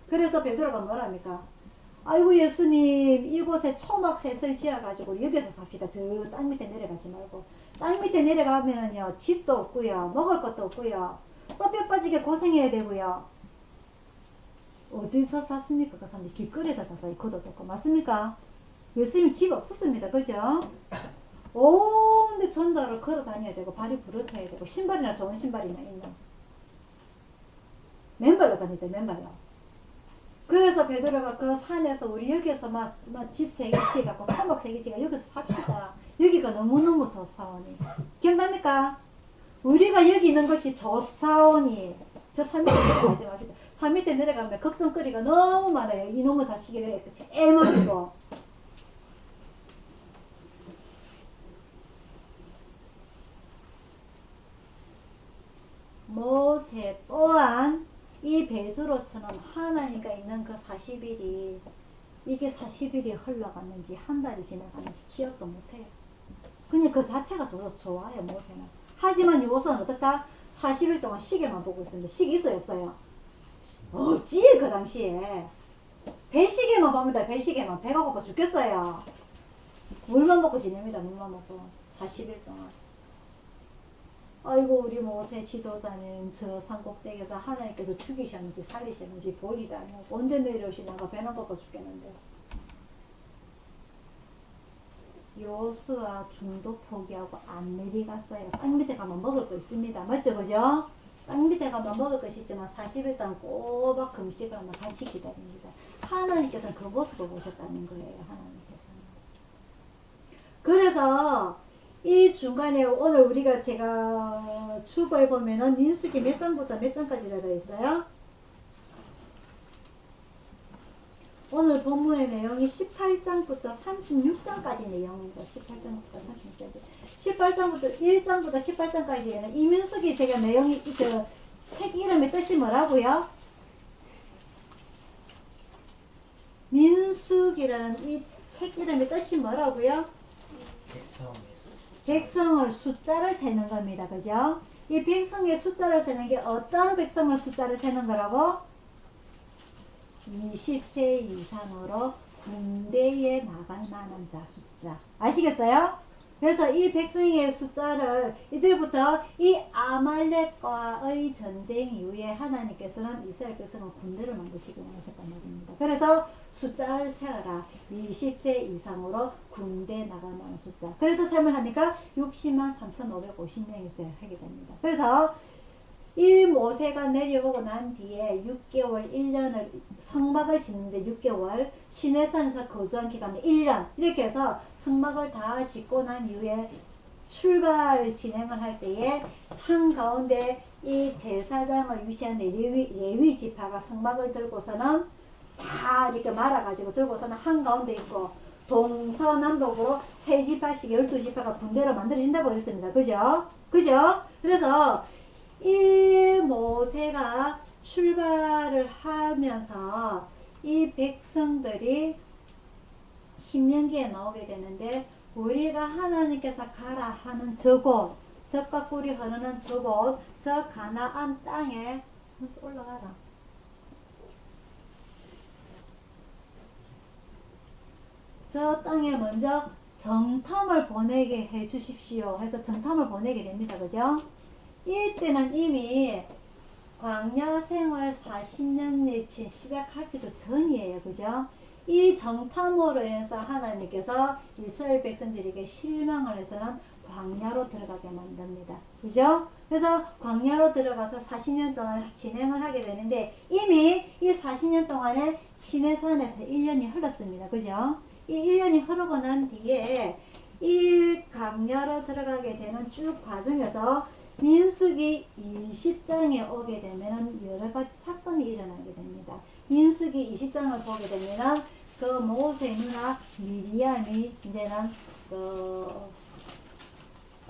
그래서 베드로가 뭐랍니까? 아이고 예수님, 이곳에 초막셋을 지어가지고 여기서 삽시다. 저 땅 밑에 내려가지 말고. 땅 밑에 내려가면은요, 집도 없고요, 먹을 것도 없고요, 또 뼈 빠지게 고생해야 되고요. 어디서 샀습니까? 그 사람들 길거리에서 샀어요. 그것도 없고. 맞습니까? 예수님 집 없었습니다. 그죠? 온데 전도를 걸어 다녀야 되고, 발이 부르터야 되고, 신발이나 좋은 신발이나 있는. 맨발로 다니다, 맨발로. 그래서 베드로가 그 산에서 우리 여기서 막 집 3개 지어갖고 토막 3개 지어 여기서 삽시다. 여기가 너무너무 좋사오니. 기억납니까? 우리가 여기 있는 것이 좋사오니. 저 산 밑에 내려가지 마시다. 산 밑에 내려가면 걱정거리가 너무 많아요. 이놈의 자식이 애먹이고. 모세 또한 이 베드로처럼 하나님과 있는 그 40일이 이게 40일이 흘러갔는지 한 달이 지나갔는지 기억도 못해요. 그냥 그 자체가 좋아요 모세는. 하지만 요것은 어떻다? 40일 동안 시계만 보고 있습니다. 시계 있어요 없어요? 없지 그 당시에. 배시계만 봅니다. 배시계만. 배가 고파 죽겠어요. 물만 먹고 지냅니다. 물만 먹고 40일 동안. 아이고 우리 모세 지도자는 저 산꼭대기에서 하나님께서 죽이셨는지 살리셨는지 보이지도 않고 언제 내려오시나가 배는 고파 죽겠는데. 요수아 중도 포기하고 안 내려갔어요. 땅 밑에 가면 먹을 거 있습니다. 맞죠 그죠? 땅 밑에 가면 먹을 것이 있지만 40일 동안 꼬박 금식을 하면 같이 기다립니다. 하나님께서는 그 모습을 보셨다는 거예요. 하나님께서는. 그래서 이 중간에 오늘 우리가 제가 주보에 보면은 민수기 몇 장부터 몇 장까지라 되어 있어요? 오늘 본문의 내용이 18장부터 36장까지 내용입니다. 18장부터 36장까지. 18장부터 1장부터 18장까지는 이 민수기 제가 내용이 그 책 이름의 뜻이 뭐라고요? 민수기라는 이 책 이름의 뜻이 뭐라고요? 백성을 숫자를 세는 겁니다. 그죠? 이 백성의 숫자를 세는 게 어떤 백성을 숫자를 세는 거라고? 20세 이상으로 군대에 나갈 만한 자 숫자. 아시겠어요? 그래서 이 백성의 숫자를 이제부터 이 아말렉과의 전쟁 이후에 하나님께서는 이스라엘 백성은 군대를 만드시고 나오셨단 말입니다. 그래서 숫자를 세어라. 20세 이상으로 군대 나갈 만한 숫자. 그래서 설명하니까 60만 3,550명이 하게 됩니다. 그래서 이 모세가 내려오고 난 뒤에 6개월, 1년을 성막을 짓는데 6개월, 시내산에서 거주한 기간이 1년 이렇게 해서 성막을 다 짓고 난 이후에 출발 진행을 할 때에 한가운데 이 제사장을 위치한 레위 지파가 성막을 들고서는 다 이렇게 말아가지고 들고서는 한가운데 있고 동서남북으로 세 지파씩 12지파가 군대를 만들어진다고 했습니다. 그죠? 그죠? 그래서 이 모세가 출발을 하면서 이 백성들이 신명기에 나오게 되는데 우리가 하나님께서 가라 하는 저곳, 젖과 꿀이 흐르는 저곳, 저 가나안 땅에 올라가라. 저 땅에 먼저 정탐을 보내게 해 주십시오 해서 정탐을 보내게 됩니다. 그죠? 이때는 이미 광야 생활 40년이 시작하기도 전이에요. 그죠? 이 정탐으로 인해서 하나님께서 이스라엘 백성들에게 실망을 해서는 광야로 들어가게 만듭니다. 그죠? 그래서 광야로 들어가서 40년 동안 진행을 하게 되는데 이미 이 40년 동안에 시내산에서 1년이 흘렀습니다. 그죠? 이 1년이 흐르고 난 뒤에 이 광야로 들어가게 되는 쭉 과정에서 민수기 20장에 오게 되면 여러 가지 사건이 일어나게 됩니다. 민수기 20장을 보게 되면 그 모세의 누나 미리암이 이제는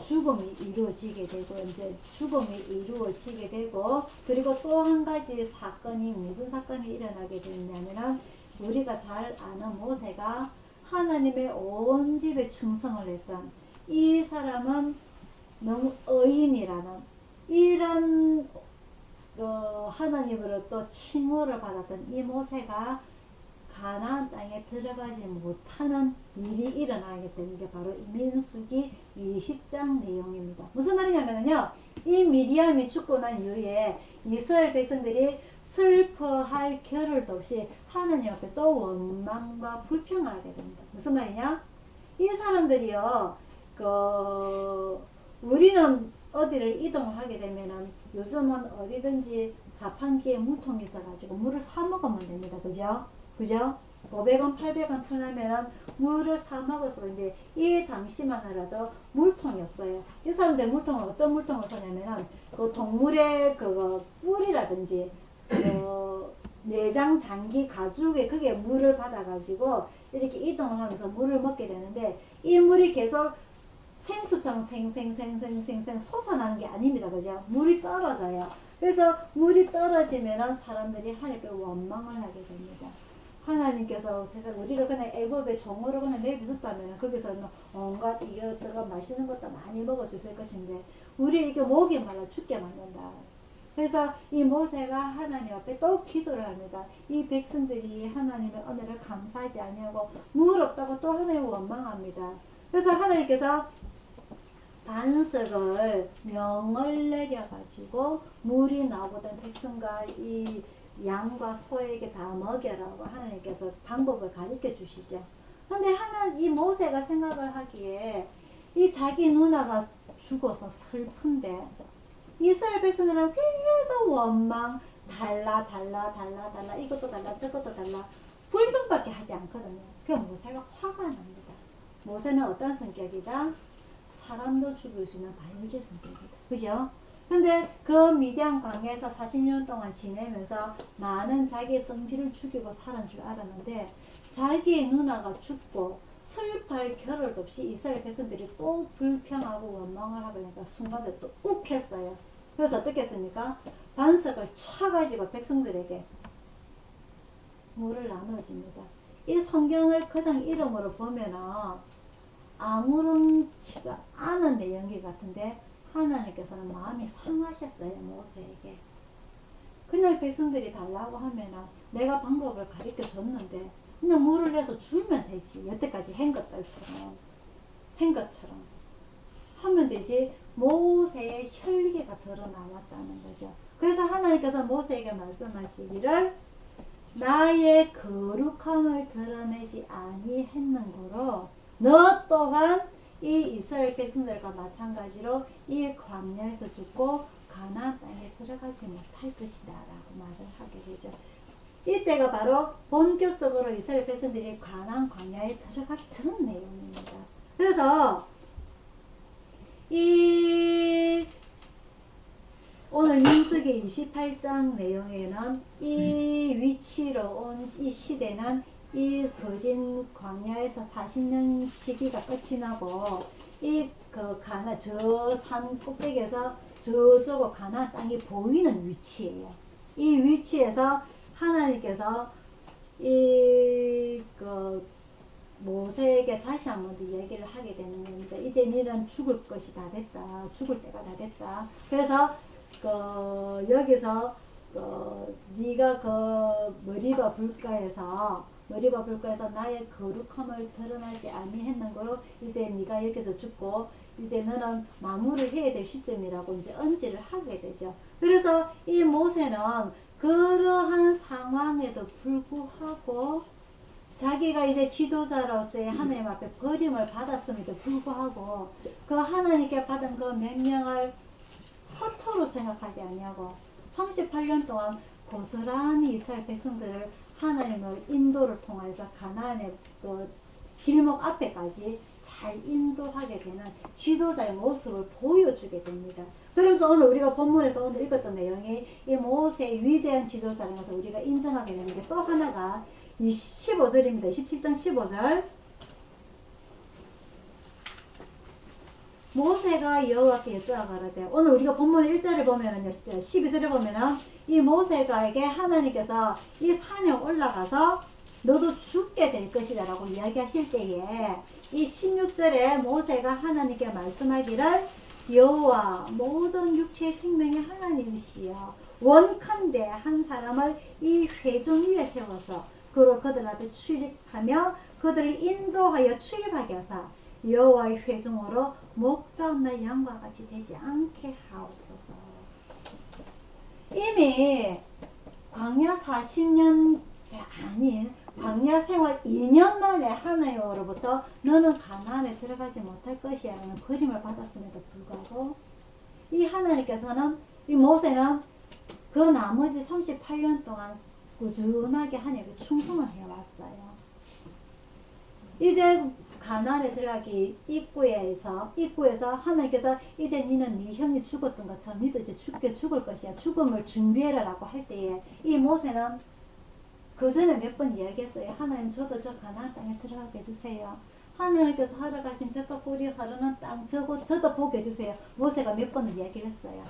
죽음이 이루어지게 되고 이제 죽음이 이루어지게 되고 그리고 또 한 가지 사건이 무슨 사건이 일어나게 되냐면은 우리가 잘 아는 모세가 하나님의 온 집에 충성을 했던 이 사람은 너무 의인이라는 이런 하나님으로부터 칭호를 받았던 이 모세가 가나안 땅에 들어가지 못하는 일이 일어나게 되는 게 바로 민수기 20장 내용입니다. 무슨 말이냐면요, 이 미리암이 죽고 난 이후에 이스라엘 백성들이 슬퍼할 겨를도 없이 하나님 앞에 또 원망과 불평을 하게 됩니다. 무슨 말이냐? 이 사람들이요, 우리는 어디를 이동을 하게 되면은 요즘은 어디든지 자판기에 물통이 있어가지고 물을 사 먹으면 됩니다. 그죠? 그죠? 500원, 800원 쳐내면은 물을 사 먹을 수가 있는데 이 당시만 하라도 물통이 없어요. 이 사람들 물통은 어떤 물통을 쓰냐면은 그 동물의 뿔이라든지 내장, 장기, 가죽에 그게 물을 받아가지고 이렇게 이동을 하면서 물을 먹게 되는데 이 물이 계속 생수처럼 생생생생생생 솟아나는 게 아닙니다. 그죠? 물이 떨어져요. 그래서 물이 떨어지면 사람들이 하나님께 원망을 하게 됩니다. 하나님께서 세상 우리를 그냥 애굽의 종으로 그냥 내비뒀다면 거기서는 온갖 이것저것 맛있는 것도 많이 먹을 수 있을 것인데 우리 이렇게 목이 말라 죽게 만든다. 그래서 이 모세가 하나님 앞에 또 기도를 합니다. 이 백성들이 하나님의 은혜를 감사하지 아니하고 물 없다고 또 하나님을 원망합니다. 그래서 하나님께서 반석을 명을 내려가지고 물이 나오던 백성과 이 양과 소에게 다 먹여라고 하나님께서 방법을 가르쳐 주시죠. 근데 이 모세가 생각을 하기에 이 자기 누나가 죽어서 슬픈데 이스라엘 백성들은 계속 원망 달라 이것도 달라 저것도 달라 불평밖에 하지 않거든요. 그 모세가 화가 납니다. 모세는 어떤 성격이다? 사람도 죽일 수 있는 바울질 성격이다. 그죠? 근데 그 미디안 광야에서 40년 동안 지내면서 많은 자기의 성질을 죽이고 살은 줄 알았는데 자기의 누나가 죽고 슬퍼할 겨를도 없이 이스라엘 백성들이 또 불평하고 원망을 하고 그러니까 순간에 또 욱했어요. 그래서 어떻게 했습니까? 반석을 차가지고 백성들에게 물을 나눠줍니다. 이 성경을 그냥 이름으로 보면은 아무렇지가 않은 내용이 같은데 하나님께서는 마음이 상하셨어요. 모세에게. 그냥 백성들이 달라고 하면은 내가 방법을 가르쳐 줬는데 그냥 물을 내서 주면 되지. 여태까지 한 것처럼 하면 되지. 모세의 혈기가 드러나왔다는 거죠. 그래서 하나님께서 모세에게 말씀하시기를 나의 거룩함을 드러내지 아니했는고로 너 또한 이 이스라엘 백성들과 마찬가지로 이 광야에서 죽고 가나안 땅에 들어가지 못할 것이다 라고 말을 하게 되죠. 이때가 바로 본격적으로 이스라엘 백성들이 가나안 광야에 들어가기 전 내용입니다. 그래서 오늘 민수기 28장 내용에는 이 위치로 온 이 시대는 이 거진 광야에서 40년 시기가 끝이 나고 저 산 꼭대기에서 저쪽으로 가나안 땅이 보이는 위치예요. 이 위치에서 하나님께서 모세에게 다시 한번 이야기를 하게 되는 겁니다. 이제 너는 죽을 것이 다 됐다. 죽을 때가 다 됐다. 그래서 여기서 네가 머리바 불가에서 나의 거룩함을 드러나지 아니했는고로 이제 네가 여기서 죽고 이제 너는 마무리를 해야 될 시점이라고 이제 언지를 하게 되죠. 그래서 이 모세는 그러한 상황에도 불구하고 자기가 이제 지도자로서의 하나님 앞에 버림을 받았음에도 불구하고 그 하나님께 받은 그 명령을 허투루 생각하지 아니하고 38년 동안 고스란히 이스라엘 백성들을 하나님의 인도를 통해서 가나안의 그 길목 앞에까지 잘 인도하게 되는 지도자의 모습을 보여주게 됩니다. 그러면서 오늘 우리가 본문에서 오늘 읽었던 내용이 이 모세의 위대한 지도자라는 것을 우리가 인정하게 되는 게 또 하나가 이 15절입니다. 17장 15절. 모세가 여호와께 여쭤가라되 오늘 우리가 본문 1절을 보면은 12절을 보면은 이 모세가에게 하나님께서 이 산에 올라가서 너도 죽게 될 것이다 라고 이야기하실 때에 이 16절에 모세가 하나님께 말씀하기를 여호와 모든 육체의 생명의 하나님이시여 원컨대 한 사람을 이 회중 위에 세워서 그들 앞에 출입하며 그들을 인도하여 출입하게 하사 여호와의 회중으로 목자 없는 양과 같이 되지 않게 하옵소서. 이미 광야 40년 아닌 광야 생활 2년 만에 하나님으로부터 너는 가나안에 들어가지 못할 것이야 라는 그림을 받았음에도 불구하고 이 하나님께서는 이 모세는 그 나머지 38년 동안 꾸준하게 하나님께 충성을 해왔어요. 이제 가나안에 들어가기 입구에서 하나님께서 이제 너는 네 형이 죽었던 것처럼 너도 이제 죽을 것이야. 죽음을 준비해라 라고 할 때에 이 모세는 그 전에 몇 번 이야기했어요. 하나님 저도 저 가나안 땅에 들어가게 해주세요. 하나님께서 하러 가신 젖과 꿀이 흐르는 땅 저도 보게 해주세요. 모세가 몇 번을 이야기를 했어요.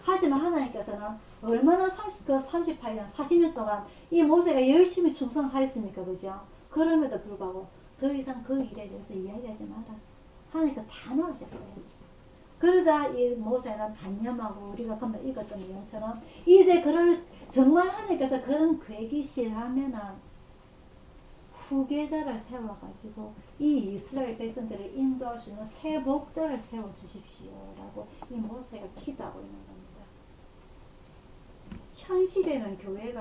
하지만 하나님께서는 얼마나 38년 40년 동안 이 모세가 열심히 충성하였습니까? 그죠? 그럼에도 불구하고 더 이상 그 일에 대해서 이야기하지 마라. 하나님께서 다 놓으셨어요. 그러자 이 모세는 단념하고 우리가 금방 읽었던 내용처럼 이제 정말 하나님께서 그런 계기시라면은 후계자를 세워가지고 이 이스라엘 백성들을 인도할 수 있는 새 목자를 세워주십시오라고 이 모세가 기도하고 있는 겁니다. 현 시대는 교회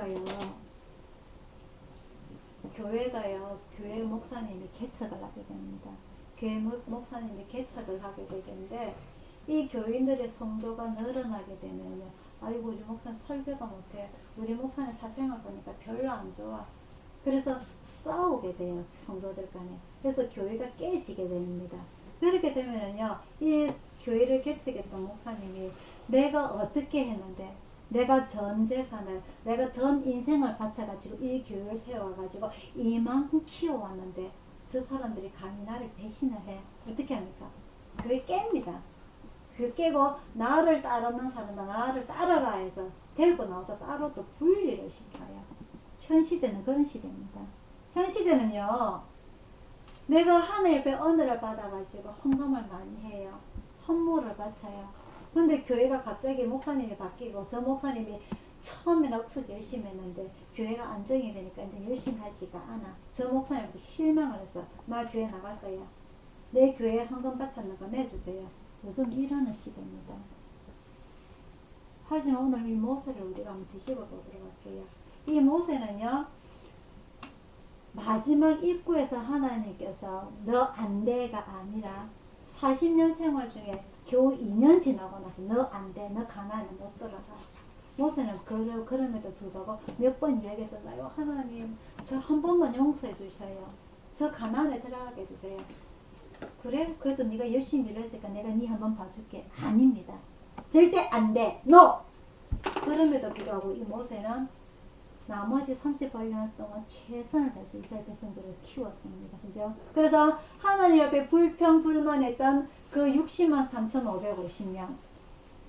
목사님이 개척을 하게 됩니다. 교회 목사님이 개척을 하게 되는데 이 교인들의 성도가 늘어나게 되면요. 아이고 우리 목사님 설교가 못해. 우리 목사님 사생활 보니까 별로 안 좋아. 그래서 싸우게 돼요. 성도들 간에. 그래서 교회가 깨지게 됩니다. 그렇게 되면은요. 이 교회를 개척했던 목사님이 내가 어떻게 했는데 내가 전 재산을 내가 전 인생을 바쳐가지고 이 교회를 세워가지고 이만큼 키워왔는데 저 사람들이 감히 나를 배신을 해. 어떻게 합니까? 교회 깹니다. 그 깨고 나를 따르는 사람은 나를 따르라 해서 데리고 나와서 따로 또 분리를 시켜요. 현 시대는 그런 시대입니다. 현 시대는요. 내가 하나님 앞에 은혜를 받아가지고 헌금을 많이 해요. 헌물을 바쳐요. 근데 교회가 갑자기 목사님이 바뀌고 저 목사님이 처음에는 억수 열심히 했는데 교회가 안정이 되니까 이제 열심히 하지가 않아. 저 목사님한테 실망을 했어. 나 교회 나갈 거야. 내 교회에 헌금 바쳤는 거 내주세요. 요즘 이러는 시대입니다. 하지만 오늘 이 모세를 우리가 한번 뒤집어 보도록 할게요. 이 모세는요. 마지막 입구에서 하나님께서 너 안 돼가 아니라 40년 생활 중에 겨우 2년 지나고 나서 너 안 돼. 너 가나안에 못 들어가. 모세는 그럼에도 불구하고 몇 번 이야기했었나요? 하나님 저 한 번만 용서해 주셔요. 저 가나안에 들어가게 해주세요. 그래? 그래도 네가 열심히 일했으니까 내가 네 한번 봐줄게. 아닙니다. 절대 안 돼. NO! 그럼에도 불구하고 이 모세는 나머지 38년 동안 최선을 다해서 이스라엘 백성들을 키웠습니다. 그죠? 그래서 하나님 앞에 불평불만했던 그 60만 3,550명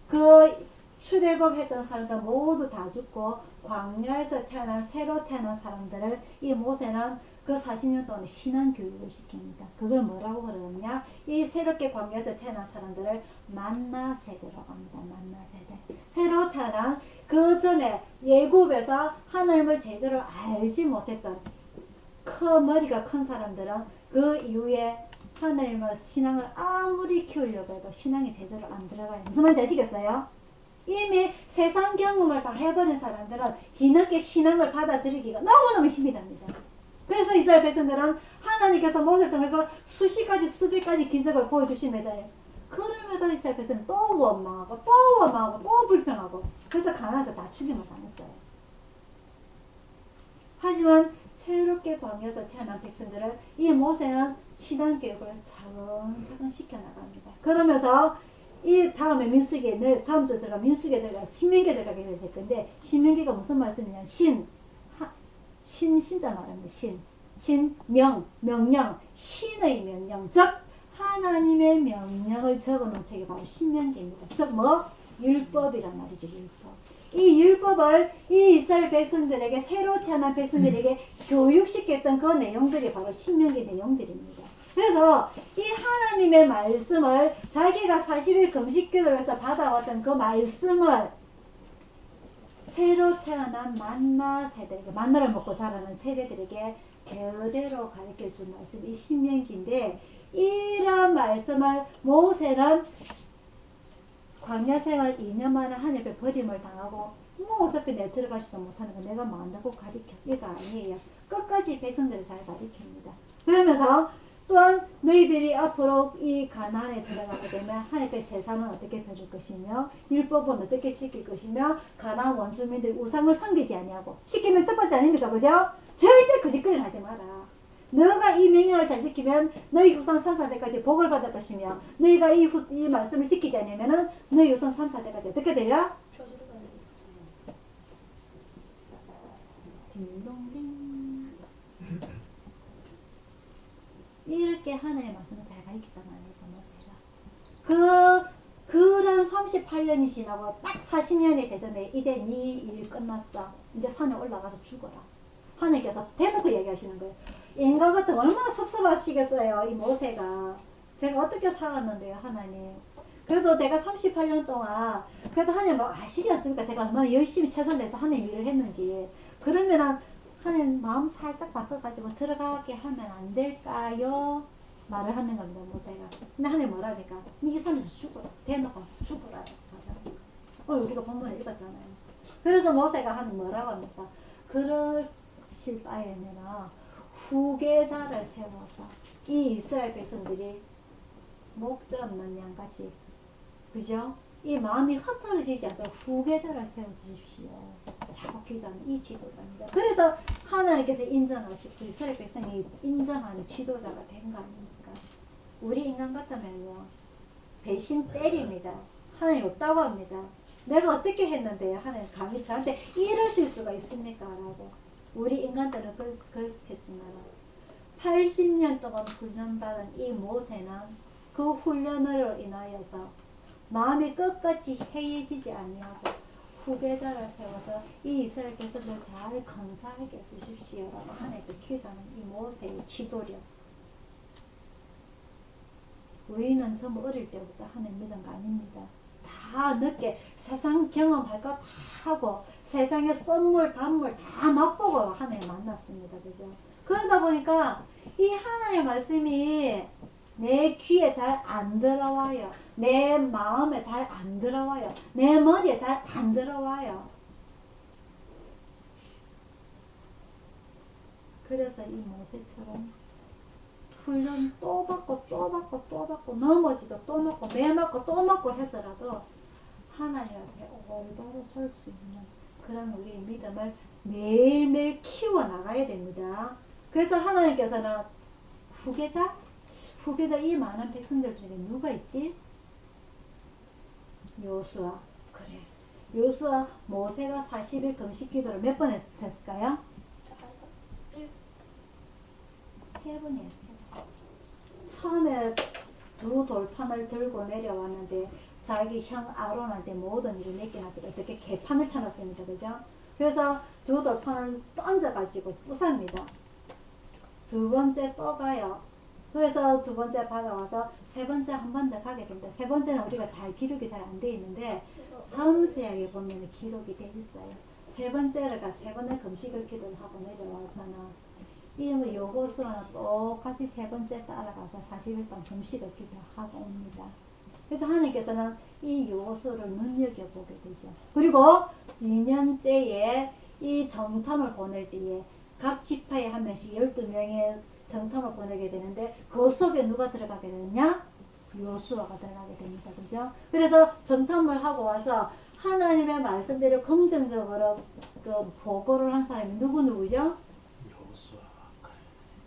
그 출애굽했던 사람들 모두 다 죽고 광야에서 태어난 새로 태어난 사람들을 이 모세는 그 40년 동안 신앙 교육을 시킵니다. 그걸 뭐라고 그러느냐? 이 새롭게 광야에서 태어난 사람들을 만나 세대라고 합니다. 만나 세대. 새로 태어난 그 전에 예굽에서 하나님을 제대로 알지 못했던 머리가 큰 사람들은 그 이후에 하나님의 신앙을 아무리 키우려고 해도 신앙이 제대로 안 들어가요. 무슨 말인지 아시겠어요? 이미 세상 경험을 다 해버린 사람들은 뒤늦게 신앙을 받아들이기가 너무너무 힘이 납니다. 그래서 이스라엘 백성들은 하나님께서 모세를 통해서 수십 가지 수백 가지 기적을 보여주십니다. 그럼에도 이스라엘 백성은 또 원망하고 또 원망하고 또 불평하고 그래서 가나안에서 다 죽임을 당했어요. 하지만 새롭게 광야에서 태어난 백성들을 이 모세는 신앙교육을 차근차근 시켜나갑니다. 그러면서 이 다음에 민수기에 다음 주에 들어가 민수기에 들어가 신명기에 들어가게 될 건데 신명기가 무슨 말씀이냐 신자 말합니다. 명령 신의 명령 즉 하나님의 명령을 적어놓은 책이 바로 신명기입니다. 즉 율법이란 말이죠. 율법. 이 율법을 이 이스라엘 백성들에게 새로 태어난 백성들에게 교육시켰던 그 내용들이 바로 신명기 내용들입니다. 그래서 이 하나님의 말씀을 자기가 40일 금식기도를 해서 받아왔던 그 말씀을 새로 태어난 만나 세대에게 만나를 먹고 자라는 세대들에게 그대로 가르쳐준 말씀이 이 신명기인데 이런 말씀을 모세는 광야 생활 2년 만에 하늘 앞에 버림을 당하고 어차피 내 들어가지도 못하는 거 내가 만다고 가르쳐. 이거 아니에요. 끝까지 백성들을 잘 가르칩니다. 그러면서 또한 너희들이 앞으로 이 가나안에 들어가게 되면 하나님의 제사는 어떻게 드릴 것이며 율법은 어떻게 지킬 것이며 가나안 원주민들 우상을 섬기지 아니하고 시키면 첫 번째 아닙니까? 그죠? 절대 그 짓거리를 하지 마라. 너가 이 명령을 잘 지키면 너희 후손 3, 4대까지 복을 받을 것이며 너희가 이 말씀을 지키지 않으면 너희 후손 3, 4대까지 어떻게 되리라? 딩동댕. 이렇게 하나님의 말씀을 잘 가르쳤단 말이에요. 모세가. 그런 38년이 지나고 딱 40년이 되던데 이제 네 일 끝났어. 이제 산에 올라가서 죽어라. 하나님께서 대놓고 얘기하시는 거예요. 인간 같은 얼마나 섭섭하시겠어요. 이 모세가. 제가 어떻게 살았는데요, 하나님. 그래도 내가 38년 동안 그래도 하나님 뭐 아시지 않습니까? 제가 얼마나 열심히 최선을 다해서 하나님 일을 했는지. 그러면 하나님 마음 살짝 바꿔가지고 들어가게 하면 안 될까요? 말을 하는 겁니다, 모세가. 근데 하나님 뭐라 그러니까? 이 산에서 죽어라. 대놓고 죽어라. 오늘 우리가 본문을 읽었잖아요. 그래서 모세가 하는 뭐라고 합니까? 그러실 바에는 후계자를 세워서 이 이스라엘 백성들이 목자 없는 양같이, 그죠? 이 마음이 흩어지지 않도록 후계자를 세워주십시오 라고 기도하는 이 지도자입니다. 그래서 하나님께서 인정하시고 이스라엘 백성이 인정하는 지도자가 된 거 아닙니까? 우리 인간 같다면요, 배신 때립니다. 하나님 없다고 합니다. 내가 어떻게 했는데요? 하나님 감히 저한테 이러실 수가 있습니까? 라고. 우리 인간들은 그렇겠지만 80년 동안 훈련받은 이 모세는 그 훈련으로 인하여서 마음이 끝까지 해이해지지 아니하고 후계자를 세워서 이 이스라엘 백성들 잘 건사하게 해주십시오라고 하나님께 기도하는 이 모세의 지도력. 우리는 전부 어릴 때부터 하나님 믿은 거 아닙니다. 다 늦게 세상 경험할 거 다 하고 세상의 썸물 단물 다 맛보고 하나님 만났습니다. 그죠? 그러다 보니까 이 하나님의 말씀이 내 귀에 잘 안 들어와요. 내 마음에 잘 안 들어와요. 내 머리에 잘 안 들어와요. 그래서 이 모세처럼 훈련 또 받고 또 받고 또 받고 넘어지도 또 맞고 매 맞고 또 맞고 해서라도 하나님 앞에 올바로 설 수 있는 그런 우리의 믿음을 매일매일 키워나가야 됩니다. 그래서 하나님께서는 후계자 이 많은 백성들 중에 누가 있지? 요수아. 그래. 요수아 모세가 40일 금식 기도를 몇 번 했을까요? 3번이에요. 처음에 두 돌판을 들고 내려왔는데 자기 형 아론한테 모든 일을 맡겨놨더니 어떻게 개판을 쳐놨습니다. 그죠? 그래서 두 돌판을 던져가지고 부숩니다. 두 번째 또 가요. 그래서 두 번째 받아와서 세 번째 한 번 더 가게 됩니다. 세 번째는 우리가 잘 기록이 잘 안 돼 있는데 섬세하게 보면 기록이 돼 있어요. 세 번째가 세 번의 금식을 기도를 하고 내려와서는 이 여호수아는 똑같이 세 번째 따라가서 40일 동안 금식을 기도하고 옵니다. 그래서 하나님께서는 이 여호수아를 눈여겨보게 되죠. 그리고 2년째에 이 정탐을 보낼 때에 각 지파에 한 명씩 12명의 정탐을 보내게 되는데 그 속에 누가 들어가게 되느냐? 여호수아가 들어가게 됩니다. 그죠? 그래서 정탐을 하고 와서 하나님의 말씀대로 긍정적으로 그 보고를 한 사람이 누구죠?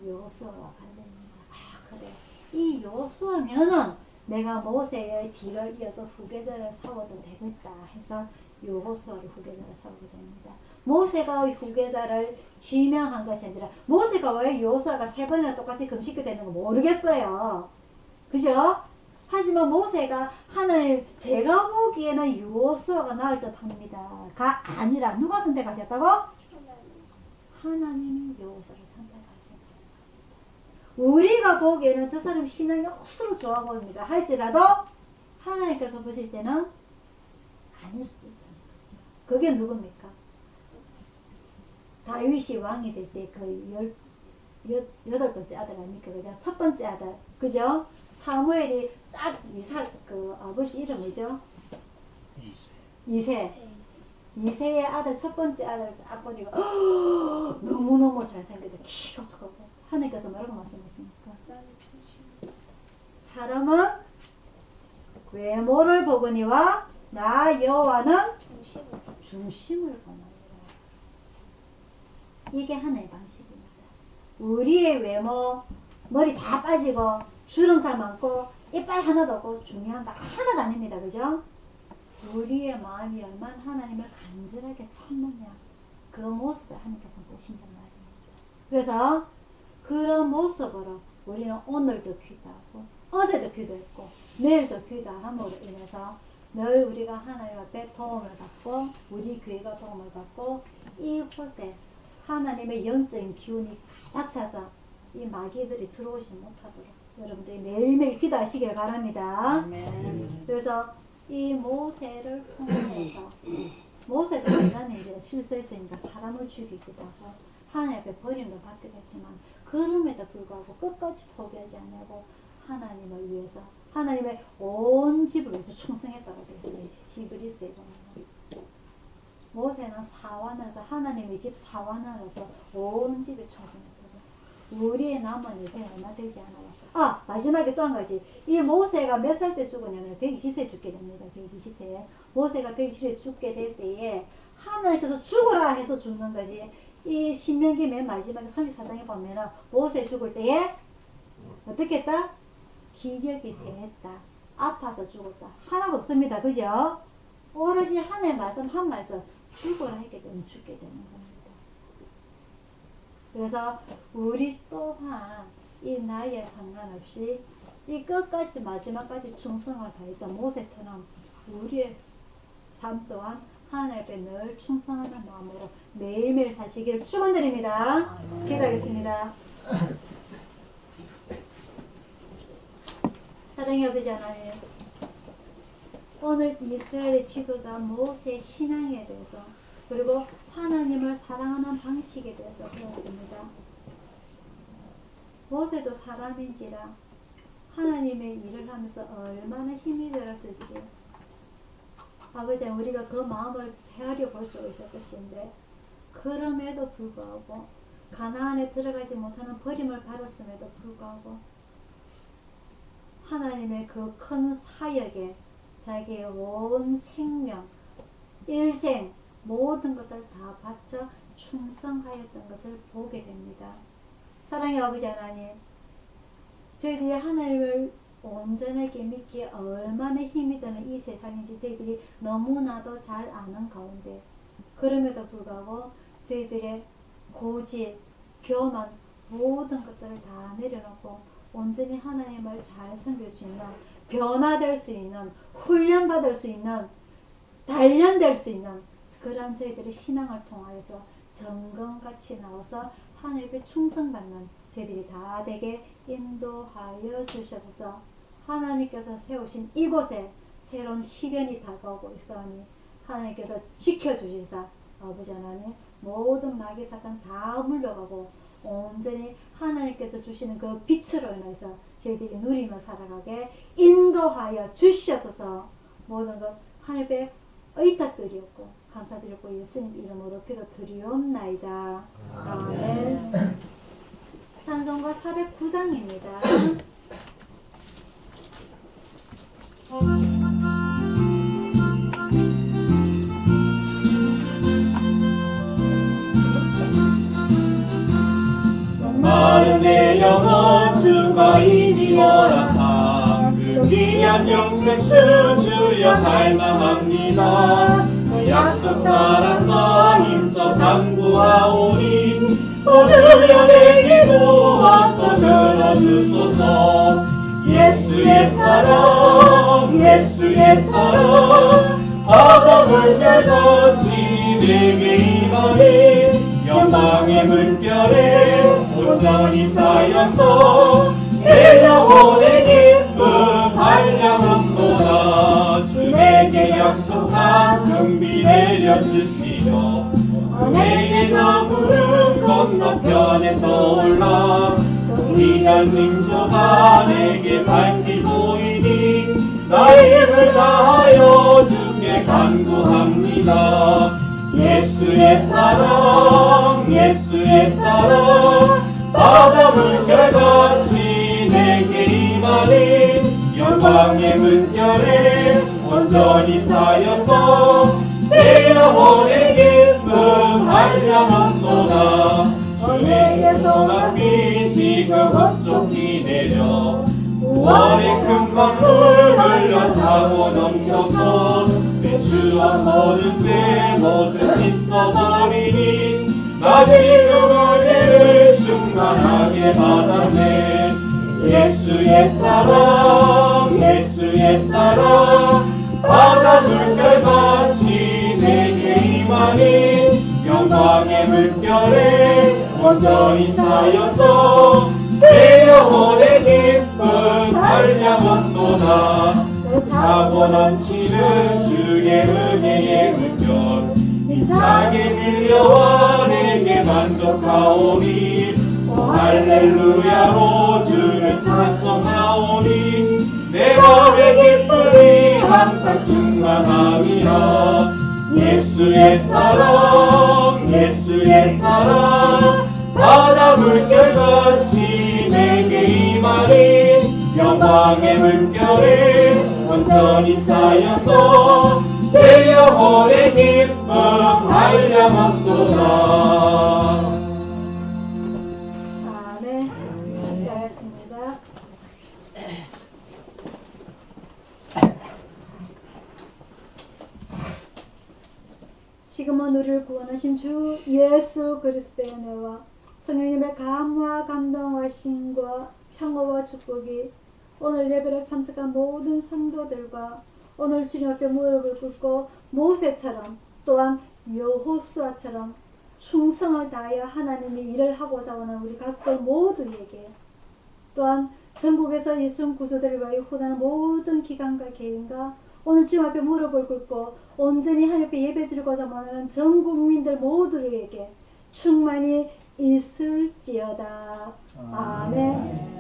여호수아와 갈렙입니다. 아, 그래. 이 여호수아면은 내가 모세의 뒤를 이어서 후계자를 세워도 되겠다 해서 여호수아를 후계자를 세우게 됩니다. 모세가 후계자를 지명한 것이 아니라 모세가 왜 여호수아가 3번이나 똑같이 금식이 되는 거 모르겠어요. 그죠? 하지만 모세가 하나님 제가 보기에는 여호수아가 나을 듯 합니다. 가 아니라 누가 선택하셨다고? 하나님이 여호수아를 선택하셨습니다. 우리가 보기에는 저 사람 신앙이 억수로 좋아 보입니다. 할지라도 하나님께서 보실 때는 아닐 수도 있다는 거죠. 그게 누굽니까? 다윗이 왕이 될 때 그 8번째 아들 아닙니까? 그죠? 첫 번째 아들. 그죠? 사무엘이 딱 그 아버지 이름 뭐죠? 이세의 아들, 첫 번째 아들 딱 보니까 너무너무 잘생겼다. 키가 크고. 하나님께서 뭐라고 말씀하십니까? 사람은 외모를 보거니와 나 여호와는 중심을 보느니라. 이게 하나의 방식입니다. 우리의 외모, 머리 다 빠지고 주름살 많고 이빨 하나도 없고 중요한 거 하나도 아닙니다. 그죠? 우리의 마음이 얼마나 하나님을 간절하게 찾느냐, 그 모습을 하나님께서 보신단 말입니다. 그래서 그런 모습으로 우리는 오늘도 기도하고 어제도 기도했고 내일도 기도함으로 인해서 늘 우리가 하나님 앞에 도움을 받고 우리 교회가 도움을 받고 이곳에 하나님의 영적인 기운이 가득 차서 이 마귀들이 들어오지 못하도록 여러분들이 매일매일 기도하시길 바랍니다. 그래서 이 모세를 통해서 모세도 인간이 이제 실수했으니까 사람을 죽이기도 하고 하나님 앞에 버림도 받기도 했지만 그럼에도 불구하고 끝까지 포기하지 않고 하나님을 위해서 하나님의 온 집을 위해서 충성했다고 되어 있어요. 히브리스에 보면 모세는 사완에서 하나님의 집 사완에서 온 집에 충성했다고. 우리의 남은 인생이 얼마 되지 않아요. 마지막에 또 한 가지. 이 모세가 몇 살 때 죽었냐면 120세 죽게 됩니다. 120세에. 모세가 120세 죽게 될 때에 하나님께서 죽어라 해서 죽는 거지. 이 신명기 맨 마지막에 34장에 보면은 모세 죽을 때에 어떻게 했다? 기력이 쇠했다. 아파서 죽었다. 하나도 없습니다. 그죠? 오로지 하나님의 말씀 한 말씀 죽어라 했기 때문에 죽게 되는 겁니다. 그래서 우리 또한 이 나이에 상관없이 이 끝까지 마지막까지 충성을 다했던 모세처럼 우리의 삶 또한 하나님께 늘 충성하는 마음으로 매일매일 사시기를 축원드립니다. 기도하겠습니다. 사랑의 아버지 하나님, 오늘 이스라엘의 지도자 모세의 신앙에 대해서 그리고 하나님을 사랑하는 방식에 대해서 배웠습니다. 모세도 사람인지라 하나님의 일을 하면서 얼마나 힘이 들었을지 아버지 우리가 그 마음을 헤아려 볼 수 있을 것인데 그럼에도 불구하고 가나안에 들어가지 못하는 버림을 받았음에도 불구하고 하나님의 그 큰 사역에 자기의 온 생명, 일생 모든 것을 다 바쳐 충성하였던 것을 보게 됩니다. 사랑의 아버지 하나님, 저희들이 하나님을 온전하게 믿기에 얼마나 힘이 드는 이 세상인지 저희들이 너무나도 잘 아는 가운데 그럼에도 불구하고 저희들의 고집, 교만 모든 것들을 다 내려놓고 온전히 하나님을 잘 섬길 수 있는, 변화될 수 있는, 훈련받을 수 있는, 단련될 수 있는 그런 저희들의 신앙을 통하여서 정금같이 나와서 하나님께 충성받는 저희들이 다 되게 인도하여 주시옵소서. 하나님께서 세우신 이곳에 새로운 시련이 다가오고 있사오니 하나님께서 지켜주시사 아버지 하나님 모든 마귀 사탄 다 물러가고 온전히 하나님께서 주시는 그 빛으로 인해서 저희들이 누리며 살아가게 인도하여 주시옵소서. 모든 것 하나님께 의탁드리옵고 감사드렸고 예수님 이름으로 기도드리옵나이다. 아멘. 찬송가 409장입니다. 마른 내 영혼 주가 이미 허락한 그 귀한 영생 주여 갈망합니다. 그 약속 따라서 힘써 당부하오니 오늘여 내게 도와서 들어주소서. 예수의 사랑 예수의 사랑 바다물 별같이 내게 임하니 영광의 물결에 온전히 쌓여서 내 영혼의 기쁨 한량없도다. 주 내게 약속한 긍비 내려주시며 내게서 구름 건너편에 떠올라 귀한 징조가 내게 밝히 보이니 나의 힘을 다하여 주께 간구합니다. 예수의 사랑 예수의 사랑 바다 물결같이 내게 임하니 영광의 물결에 온전히 쌓여서 내 영혼의 기쁨 한량없도다. 주의 소망빛 지금 헛쪽이 내려 구원의 큰 강물 흘러 차고 넘쳐서 내 추억 모든 죄 모두 씻어버리니 나 지금 은혜를 충만하게 받았네. 예수의 사랑 예수의 사랑 바다 물결같이 내게 임하니 영광의 물결에 온전히 쌓여서 내 영혼의 기쁨 한량없도다 사고 넘치는 주의 은혜의 물결 힘차게 밀려와 내게 만족하오니 오 할렐루야로 주를 찬송하오니 내 맘의 기쁨이 항상 충만함이라 예수의 사랑 예수의 사랑 바다 물결같이 내게 임하니 영광의 물결에 온전히 쌓여서 내 영혼의 기쁨 한량없도다. 아멘. 기도하겠습니다. 지금은 우리를 구원하신 주 예수 그리스도의 은혜와 성령님의 감화 감동하심과 평화와 축복이 오늘 예배를 참석한 모든 성도들과 오늘 주님 앞에 무릎을 꿇고 모세처럼 또한 여호수아처럼 충성을 다하여 하나님의 일을 하고자 하는 우리 가족들 모두에게 또한 전국에서 예수 구조대를 위하여 후원하는 모든 기관과 개인과 오늘 주님 앞에 무릎을 꿇고 온전히 하나님 앞에 예배드리고자 하는 전 국민들 모두에게 충만히 있을지어다. 아멘.